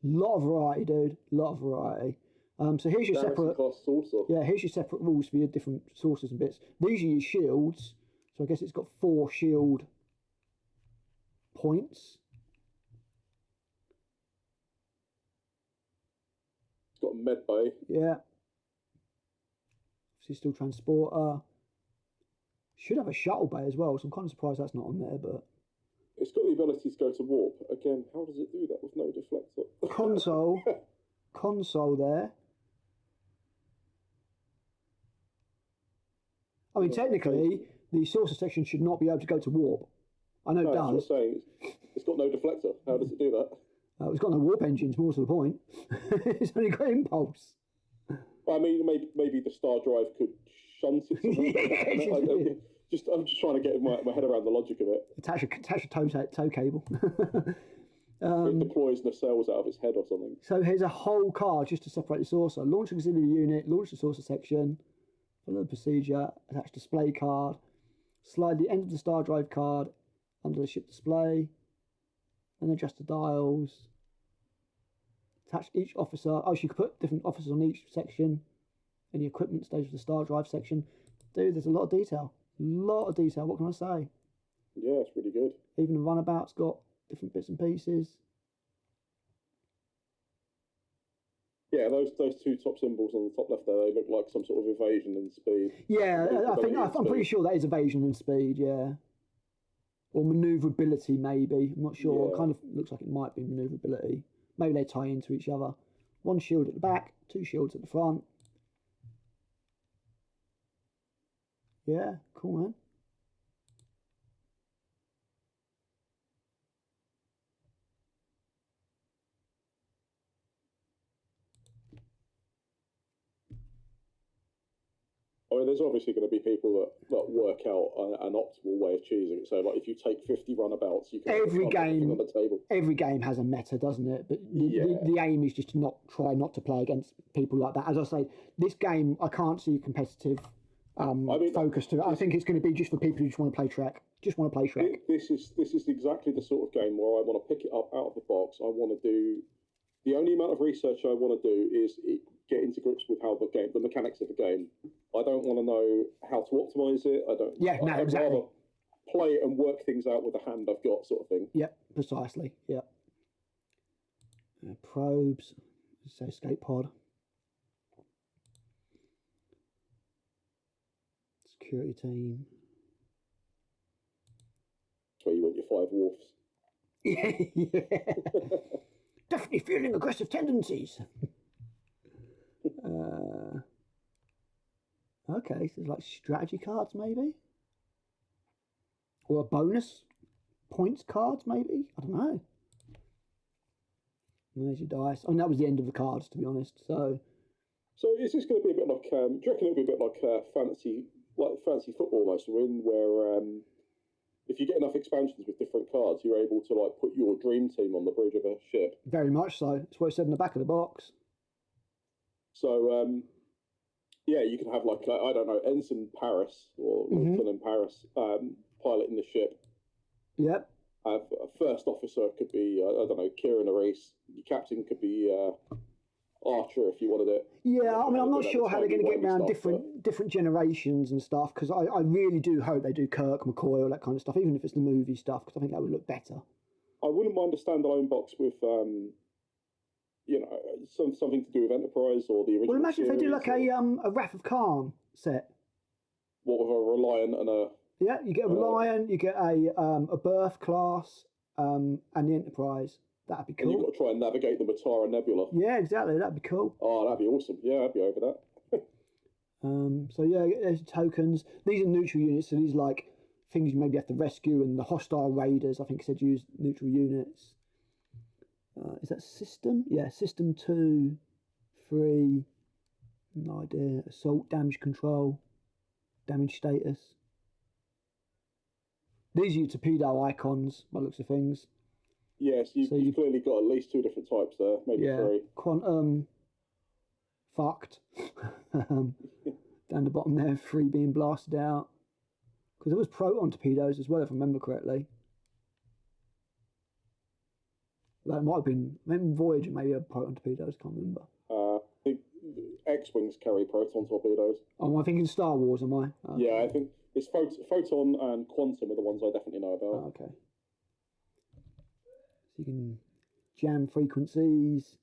Lot of variety, dude. Lot of variety. So here's your separate. Yeah, here's your separate rules for your different sources and bits. These are your shields. So I guess it's got 4 shield points. It's got a med bay. Yeah. Obviously still transporter. Should have a shuttle bay as well, so I'm kind of surprised that's not on there, but. It's got the ability to go to warp. Again, how does it do that with no deflector? Console there. I mean, technically, the saucer section should not be able to go to warp. I know it does. That's what I'm saying. It's got no deflector. How does it do that? It's got no warp engines, more to the point. It's only got impulse. I mean, maybe the star drive could shunt it. I'm just trying to get my head around the logic of it. Attach a tow cable. It deploys nacelles out of its head or something. So here's a whole card just to separate the saucer. Launch auxiliary unit, launch the saucer section, follow the procedure, attach display card, slide the end of the star drive card under the ship display, and adjust the dials. Attach each officer. Oh, so you could put different officers on each section in the equipment stage of the star drive section. Dude, there's a lot of detail. What can I say? Yeah, it's really good. Even the runabout's got different bits and pieces. Yeah, those 2 top symbols on the top left there, they look like some sort of evasion and speed. Yeah, I'm pretty sure that is evasion and speed, yeah. Or manoeuvrability, maybe. I'm not sure. Yeah. It kind of looks like it might be manoeuvrability. Maybe they tie into each other. 1 shield at the back, 2 shields at the front. Yeah, cool, man. I mean, there's obviously going to be people that work out an optimal way of choosing it. So, like, if you take 50 runabouts, you can every game on the table. Every game has a meta, doesn't it? But the aim is just to try not to play against people like that. As I say, this game I can't see competitive focus to it. I think it's going to be just for people who just want to play Trek. This is exactly the sort of game where I want to pick it up out of the box. I want to do the only amount of research I want to do is get into grips with how the mechanics of the game. I don't want to know how to optimize it. I'd rather play it and work things out with the hand I've got, sort of thing. Yep, precisely. Yep. Probes. Say escape pod. Security team. That's where you want your 5 wolves. Yeah. Definitely feeling aggressive tendencies. Okay, so like strategy cards, maybe? Or a bonus points cards, maybe? I don't know. And there's your dice. And that was the end of the cards, to be honest. So is this going to be a bit like? Do you reckon it'll be a bit like fantasy football, almost, where if you get enough expansions with different cards, you're able to like put your dream team on the bridge of a ship? Very much so. That's what it said in the back of the box. So yeah, you can have like I don't know, Ensign Paris or Lieutenant Paris piloting the ship. Yep. A first officer could be I don't know, Kieran Reese. Your captain could be Archer if you wanted it. Yeah, I mean, I'm not sure how they're going to get around different generations and stuff, because I really do hope they do Kirk, McCoy, all that kind of stuff, even if it's the movie stuff, because I think that would look better. I wouldn't mind a standalone box with, something to do with Enterprise or the original. Well, imagine if they do like a Wrath of Khan set. What, with a Reliant and a... Yeah, you get a Reliant, you get a Birth class, and the Enterprise. That'd be cool. And you've got to try and navigate the Matara Nebula. Yeah, exactly. That'd be cool. Oh, that'd be awesome. Yeah, I'd be over that. So yeah, there's tokens. These are neutral units, so these like things you maybe have to rescue, and the hostile raiders, I think it said use neutral units. Is that system? Yeah, system 2, 3, no idea. Assault, damage control, damage status. These are your torpedo icons, by the looks of things. Yes, you've clearly got at least 2 different types there, maybe 3. Quantum, fucked. Down the bottom there, 3 being blasted out. Because there was proton torpedoes as well, if I remember correctly. That might have been, maybe Voyager, maybe a proton torpedoes, can't remember. I think X-Wings carry proton torpedoes. Oh, am I thinking Star Wars, am I? Okay. Yeah, I think it's Photon and Quantum are the ones I definitely know about. Oh, okay. So you can jam frequencies,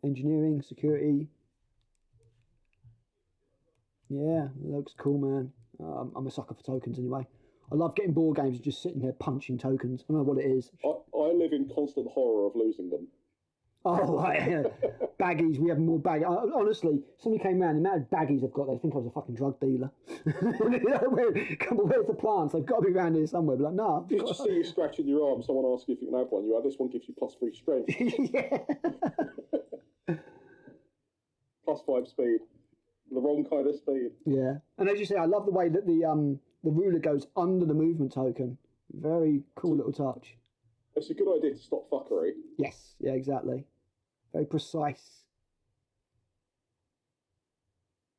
engineering, security. Yeah, looks cool, man. I'm a sucker for tokens anyway. I love getting board games and just sitting there punching tokens. I don't know what it is. I live in constant horror of losing them. Oh, right, yeah. Baggies, we have more baggies. Honestly, somebody came round, the amount of baggies I've got, they think I was a fucking drug dealer. Where's the plants? They've got to be around here somewhere. But like, no. You just see you scratching your arm, someone asks you if you can have one. You have this one, gives you +3 strength. Yeah. +5 speed. The wrong kind of speed. Yeah. And as you say, I love the way that the ruler goes under the movement token. Very cool little touch. It's a good idea to stop fuckery. Yes, yeah, exactly. Very precise.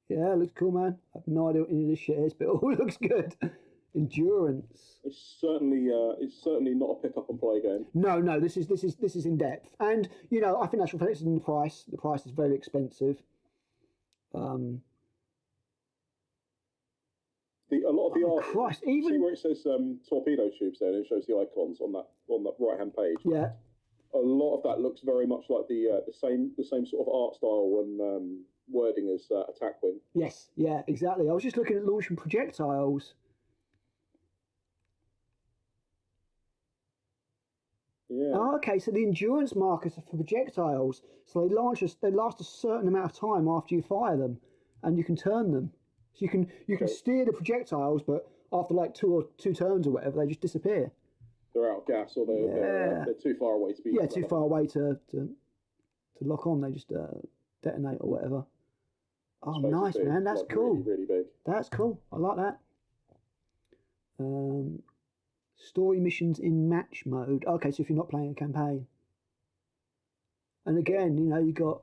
Yeah, looks cool, man. I have no idea what any of this shit is, but it all looks good. Endurance. It's certainly not a pick up and play game. No, this is in depth, and I think that's reflected in the price. The price is very expensive. A lot of the art. Christ, even see where it says torpedo tubes there, and it shows the icons on that right hand page. Yeah. A lot of that looks very much like the same sort of art style and wording as Attack Wing. Yes, yeah, exactly. I was just looking at launching projectiles. Yeah. Oh, okay, so the endurance markers are for projectiles. So they last a certain amount of time after you fire them, and you can turn them. So you can steer the projectiles, but after like two turns or whatever, they just disappear. They're out of gas, or they're too far away to be. Yeah, too far away to lock on. They just detonate or whatever. Oh, nice, man. That's cool. Really big. That's cool. I like that. Story missions in match mode. Okay, so if you're not playing a campaign. And again, you got,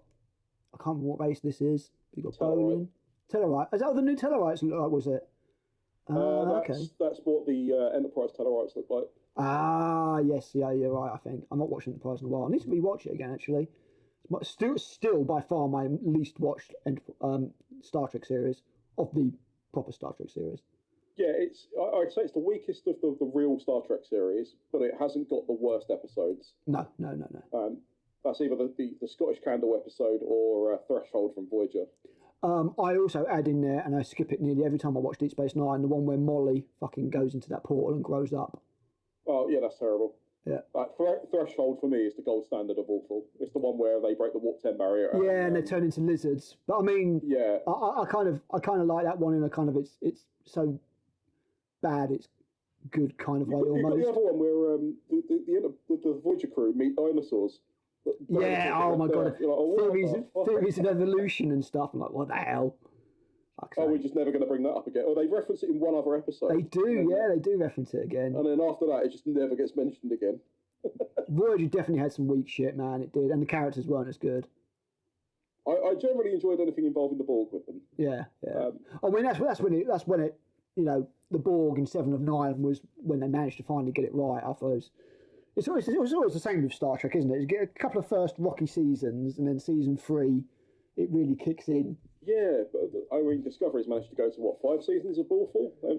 I can't remember what race this is. You got bowling. Tellarite. Is that what the new Tellarites look like, was it? Okay. That's what the Enterprise Tellarites look like. Ah, yes, yeah, you're right, I think. I'm not watching Enterprise in a while. I need to rewatch it again, actually. It's still by far my least watched Star Trek series, of the proper Star Trek series. Yeah, I'd say it's the weakest of the real Star Trek series, but it hasn't got the worst episodes. No. That's either the Scottish Candle episode or Threshold from Voyager. I also add in there, and I skip it nearly every time I watch Deep Space Nine, the one where Molly fucking goes into that portal and grows up. Oh, yeah, that's terrible. Yeah. Threshold for me is the gold standard of awful. It's the one where they break the warp 10 barrier. Yeah, and they turn into lizards. But I mean, yeah, I kind of like that one in a kind of it's so bad it's good kind of way almost. You've got the other one where the Voyager crew meet dinosaurs. Yeah, oh my god, like, theories of evolution and stuff. I'm like, what the hell? We're just never going to bring that up again. Or they reference it in one other episode. They do, they do reference it again. And then after that, it just never gets mentioned again. Voyager definitely had some weak shit, man. It did, and the characters weren't as good. I generally enjoyed anything involving the Borg with them. Yeah. I mean, that's when it the Borg in 7 of 9 was when they managed to finally get it right. I suppose It's always the same with Star Trek, isn't it? You get a couple of first rocky seasons, and then season 3, it really kicks in. Yeah, but I mean, Discovery's managed to go to what, 5 seasons of awful? No,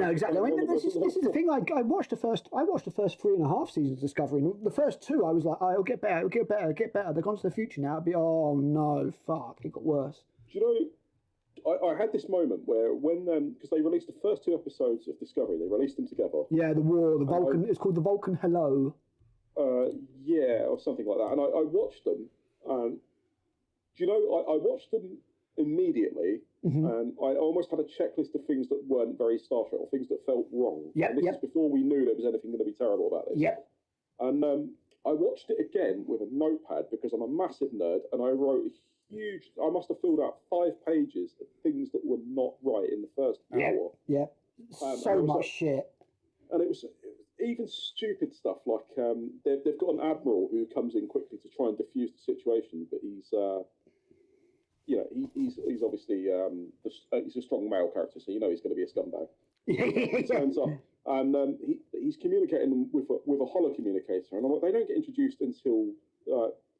exactly. I mean, this is the thing. I watched the first 3.5 seasons of Discovery, and the first 2, I was like, oh, it'll get better, They've gone to the future now. It'll be, oh no, fuck, it got worse. Do you know? I had this moment where when because they released the first 2 episodes of Discovery, they released them together. Yeah, the Vulcan. It's called the Vulcan Hello. Yeah, or something like that. And I watched them. Do you know? I watched them immediately, and I almost had a checklist of things that weren't very Star Trek or things that felt wrong. Yeah, and this is before we knew there was anything going to be terrible about this. Yeah. And I watched it again with a notepad because I'm a massive nerd, and I wrote I must have filled out 5 pages of things that were not right in the first hour. Yeah. So much shit. And it was even stupid stuff like they've got an admiral who comes in quickly to try and defuse the situation, but he's he's obviously he's a strong male character, so you know he's going to be a scumbag. He turns up, and he's communicating with a holo communicator, and I'm like, they don't get introduced until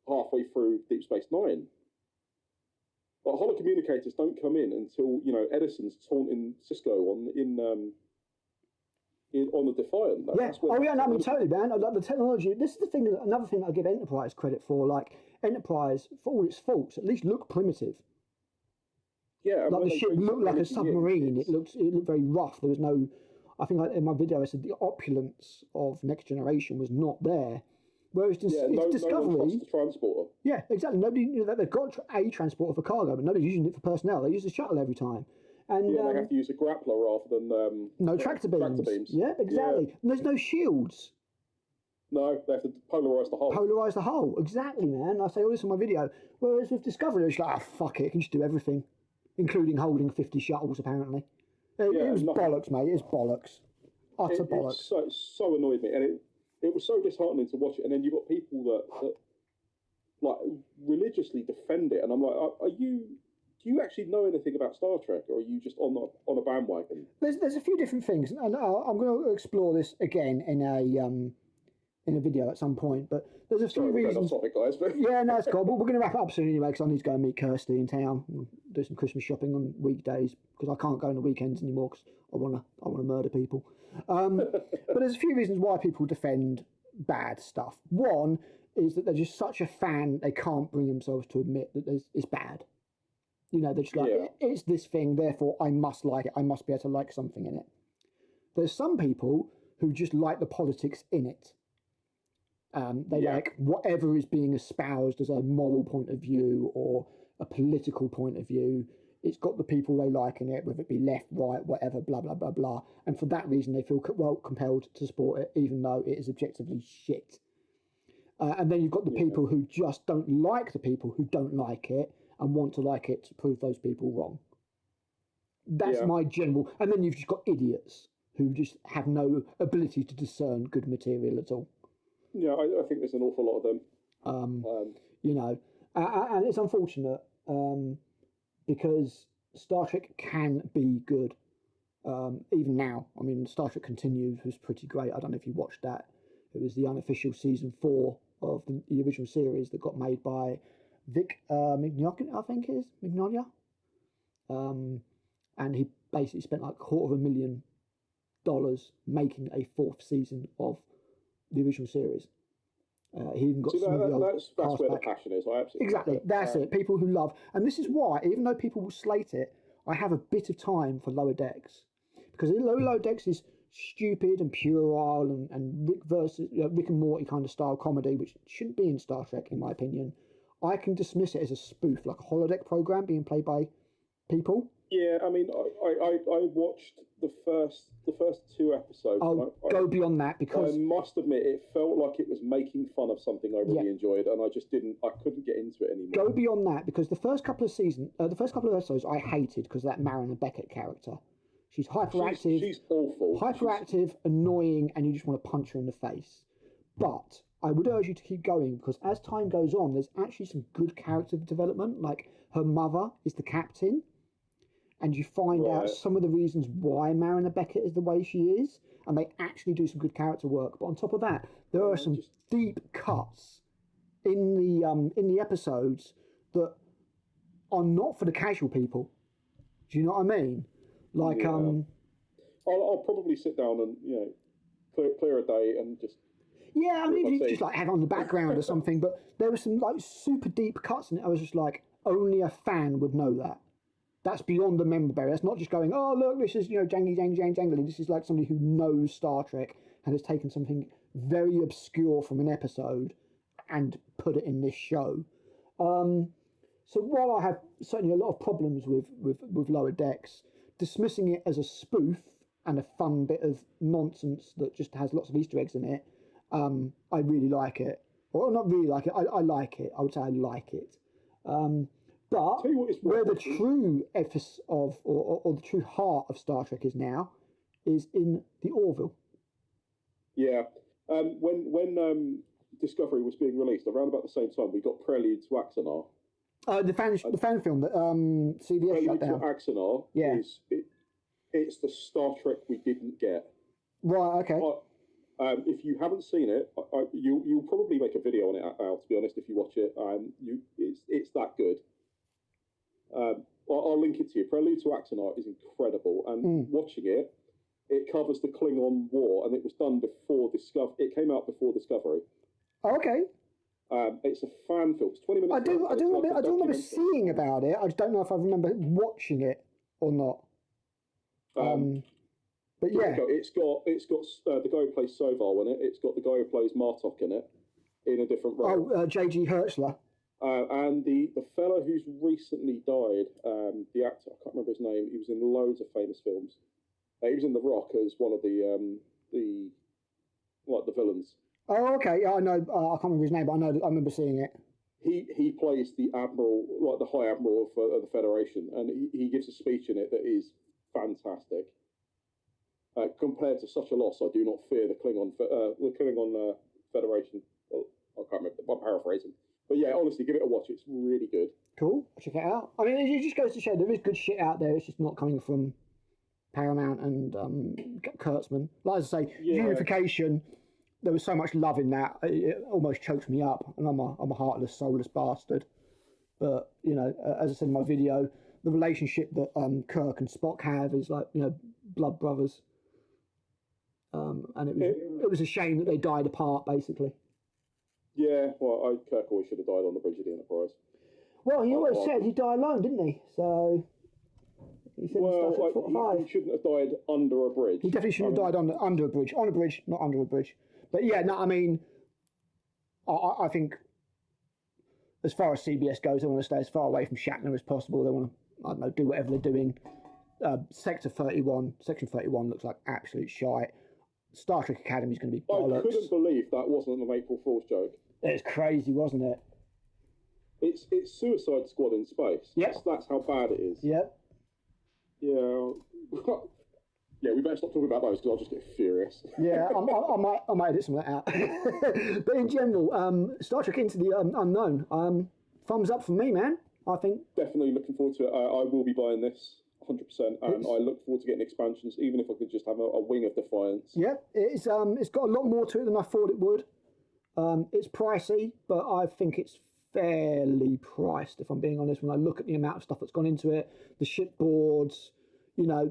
halfway through Deep Space Nine. But holo communicators don't come in until Edison's taunting Cisco on the Defiant. That's totally, man. I like the technology. This is the thing. Another thing that I give Enterprise credit for. Like Enterprise, for all its faults, at least looked primitive. Yeah, like the ship looked like a submarine. It looked very rough. There was no. I think in my video I said the opulence of Next Generation was not there. Whereas Discovery, no one trusts the transporter. Yeah, exactly. Nobody they've got a transporter for cargo, but nobody's using it for personnel. They use the shuttle every time. And they have to use a grappler rather than tractor beams. Yeah, exactly. And there's no shields. No, they have to polarise the hull. Polarise the hull, exactly, man. I say all this in my video. Whereas with Discovery, it's like, fuck it, it can just do everything, including holding 50 shuttles. Apparently, it was bollocks, mate. It's bollocks, utter bollocks. It so annoyed me, and it was so disheartening to watch it. And then you've got people that like religiously defend it, and I'm like, do you actually know anything about Star Trek, or are you just on a bandwagon? There's a few different things, and I'm going to explore this again in a video at some point. But there's a few reasons. Topic, guys, but... Yeah, no, it's cool. But we're going to wrap it up soon anyway, because I need to go and meet Kirsty in town and do some Christmas shopping on weekdays, because I can't go on the weekends anymore because I want to murder people. But there's a few reasons why people defend bad stuff. One is that they're just such a fan they can't bring themselves to admit that it's bad. They're just like, it's this thing, therefore I must like it. I must be able to like something in it. There's some people who just like the politics in it. They like whatever is being espoused as a moral point of view or a political point of view. It's got the people they like in it, whether it be left, right, whatever, blah, blah, blah, blah. And for that reason, they feel compelled to support it, even though it is objectively shit. And then you've got the people who just don't like the people who don't like it and want to like it to prove those people wrong. That's my general... And then you've just got idiots who just have no ability to discern good material at all. Yeah, I think there's an awful lot of them. And it's unfortunate because Star Trek can be good. Even now. I mean, Star Trek Continues was pretty great. I don't know if you watched that. It was the unofficial season 4 of the original series that got made by Vic Mignogna, I think it is. Mignola. And he basically spent like $250,000 making a 4th season of the original series. He even got that's where the passion is. I absolutely exactly. That's it. People who love, and this is why, even though people will slate it, I have a bit of time for Lower Decks, because Lower Decks is stupid and puerile and Rick and Morty kind of style comedy, which shouldn't be in Star Trek, in my opinion. I can dismiss it as a spoof, like a holodeck program being played by people. Yeah, I mean, I watched the first 2 episodes. Go beyond that, because I must admit it felt like it was making fun of something I really enjoyed, and I couldn't get into it anymore. Go beyond that, because the first couple of episodes I hated because of that Mariner Beckett character. She's hyperactive. She's awful. Hyperactive, annoying, and you just want to punch her in the face. But I would urge you to keep going, because as time goes on, there's actually some good character development. Like her mother is the captain. and you find out some of the reasons why Marina Beckett is the way she is, and they actually do some good character work. But on top of that, there are some deep cuts in the episodes that are not for the casual people. Do you know what I mean? Like, I'll probably sit down and clear a day and just. Yeah, I mean, if you just like have on the background or something. But there were some like super deep cuts in it. I was just like, only a fan would know that. That's beyond the member berry. That's not just going, oh look, this is jangly. This is like somebody who knows Star Trek and has taken something very obscure from an episode and put it in this show. So while I have certainly a lot of problems with Lower Decks, dismissing it as a spoof and a fun bit of nonsense that just has lots of Easter eggs in it, I really like it. Or not really like it, I like it. I would say I like it. But where the true emphasis of, or the true heart of Star Trek is now, is in the Orville. Yeah. When Discovery was being released, around about the same time, we got Prelude to Axanar. The fan film that C.B.S shut down. Prelude to Axanar it's the Star Trek we didn't get. Right, okay. If you haven't seen it, you'll probably make a video on it, Al, to be honest, if you watch it. It's that good. I'll link it to you. Prelude to Axanar is incredible, and watching it, it covers the Klingon War, and it was done before Discovery. It came out before Discovery. Oh, okay. It's a fan film. It's 20 minutes. I do remember seeing about it. I just don't know if I remember watching it or not. But yeah, it's got the guy who plays Soval in it. It's got the guy who plays Martok in it, in a different role. Oh, J.G. Hertzler. And the fella who's recently died, the actor, I can't remember his name. He was in loads of famous films. He was in The Rock as one of the villains. Oh, okay. Yeah, I know. I can't remember his name, but I remember seeing it. He plays the admiral, like the High Admiral of the Federation, and he gives a speech in it that is fantastic. Compared to such a loss, I do not fear the Klingon Federation. Well, I can't remember. I'm paraphrasing. But yeah, honestly, give it a watch. It's really good. Cool. I'll check it out. I mean, it just goes to show there is good shit out there. It's just not coming from Paramount and Kurtzman. Like I say, Unification, there was so much love in that. It almost choked me up. And I'm a heartless, soulless bastard. But, as I said in my video, the relationship that Kirk and Spock have is like, blood brothers. And it was a shame that they died apart, basically. Yeah, well, Kirk always should have died on the bridge of the Enterprise. Well, he always said he'd die alone, didn't he? So he said he shouldn't have died under a bridge. He definitely shouldn't have died under a bridge. On a bridge, not under a bridge. But yeah, no, I mean, I think as far as C.B.S goes, they want to stay as far away from Shatner as possible. They want to, I don't know, do whatever they're doing. Section 31 looks like absolute shite. Star Trek Academy is going to be bollocks. I couldn't believe that wasn't an April Fool's joke. It's crazy, wasn't it? It's Suicide Squad in space. Yep. That's how bad it is. Yep. Yeah. Yeah, we better stop talking about those because I'll just get furious. Yeah, I might edit some of that out. But in general, Star Trek Into the Unknown. Thumbs up from me, man. I think definitely looking forward to it. I will be buying this 100%, and I look forward to getting expansions, even if I could just have a wing of Defiance. Yeah, it's got a lot more to it than I thought it would. It's pricey, but I think it's fairly priced, if I'm being honest, when I look at the amount of stuff that's gone into it, the shipboards,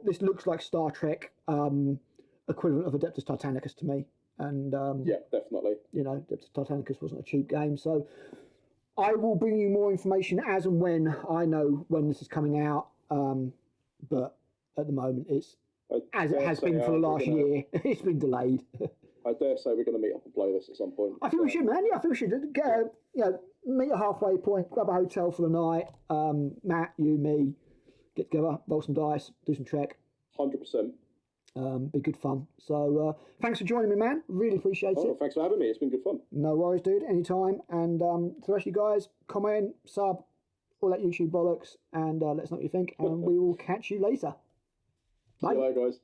this looks like Star Trek equivalent of Adeptus Titanicus to me. And yeah, definitely. Adeptus Titanicus wasn't a cheap game, so I will bring you more information as and when I know when this is coming out. But at the moment, it's as it has been for the last year. It's been delayed. I dare say we're going to meet up and play this at some point. I think we should, man. Yeah, I think we should meet a halfway point, grab a hotel for the night. Matt, you, me, get together, roll some dice, do some Trek. 100%. Be good fun. So thanks for joining me, man. Really appreciate it. Thanks for having me. It's been good fun. No worries, dude. Anytime. And to the rest of you guys, comment, sub, all that YouTube bollocks, and let us know what you think. And we will catch you later. Bye. See you later, guys.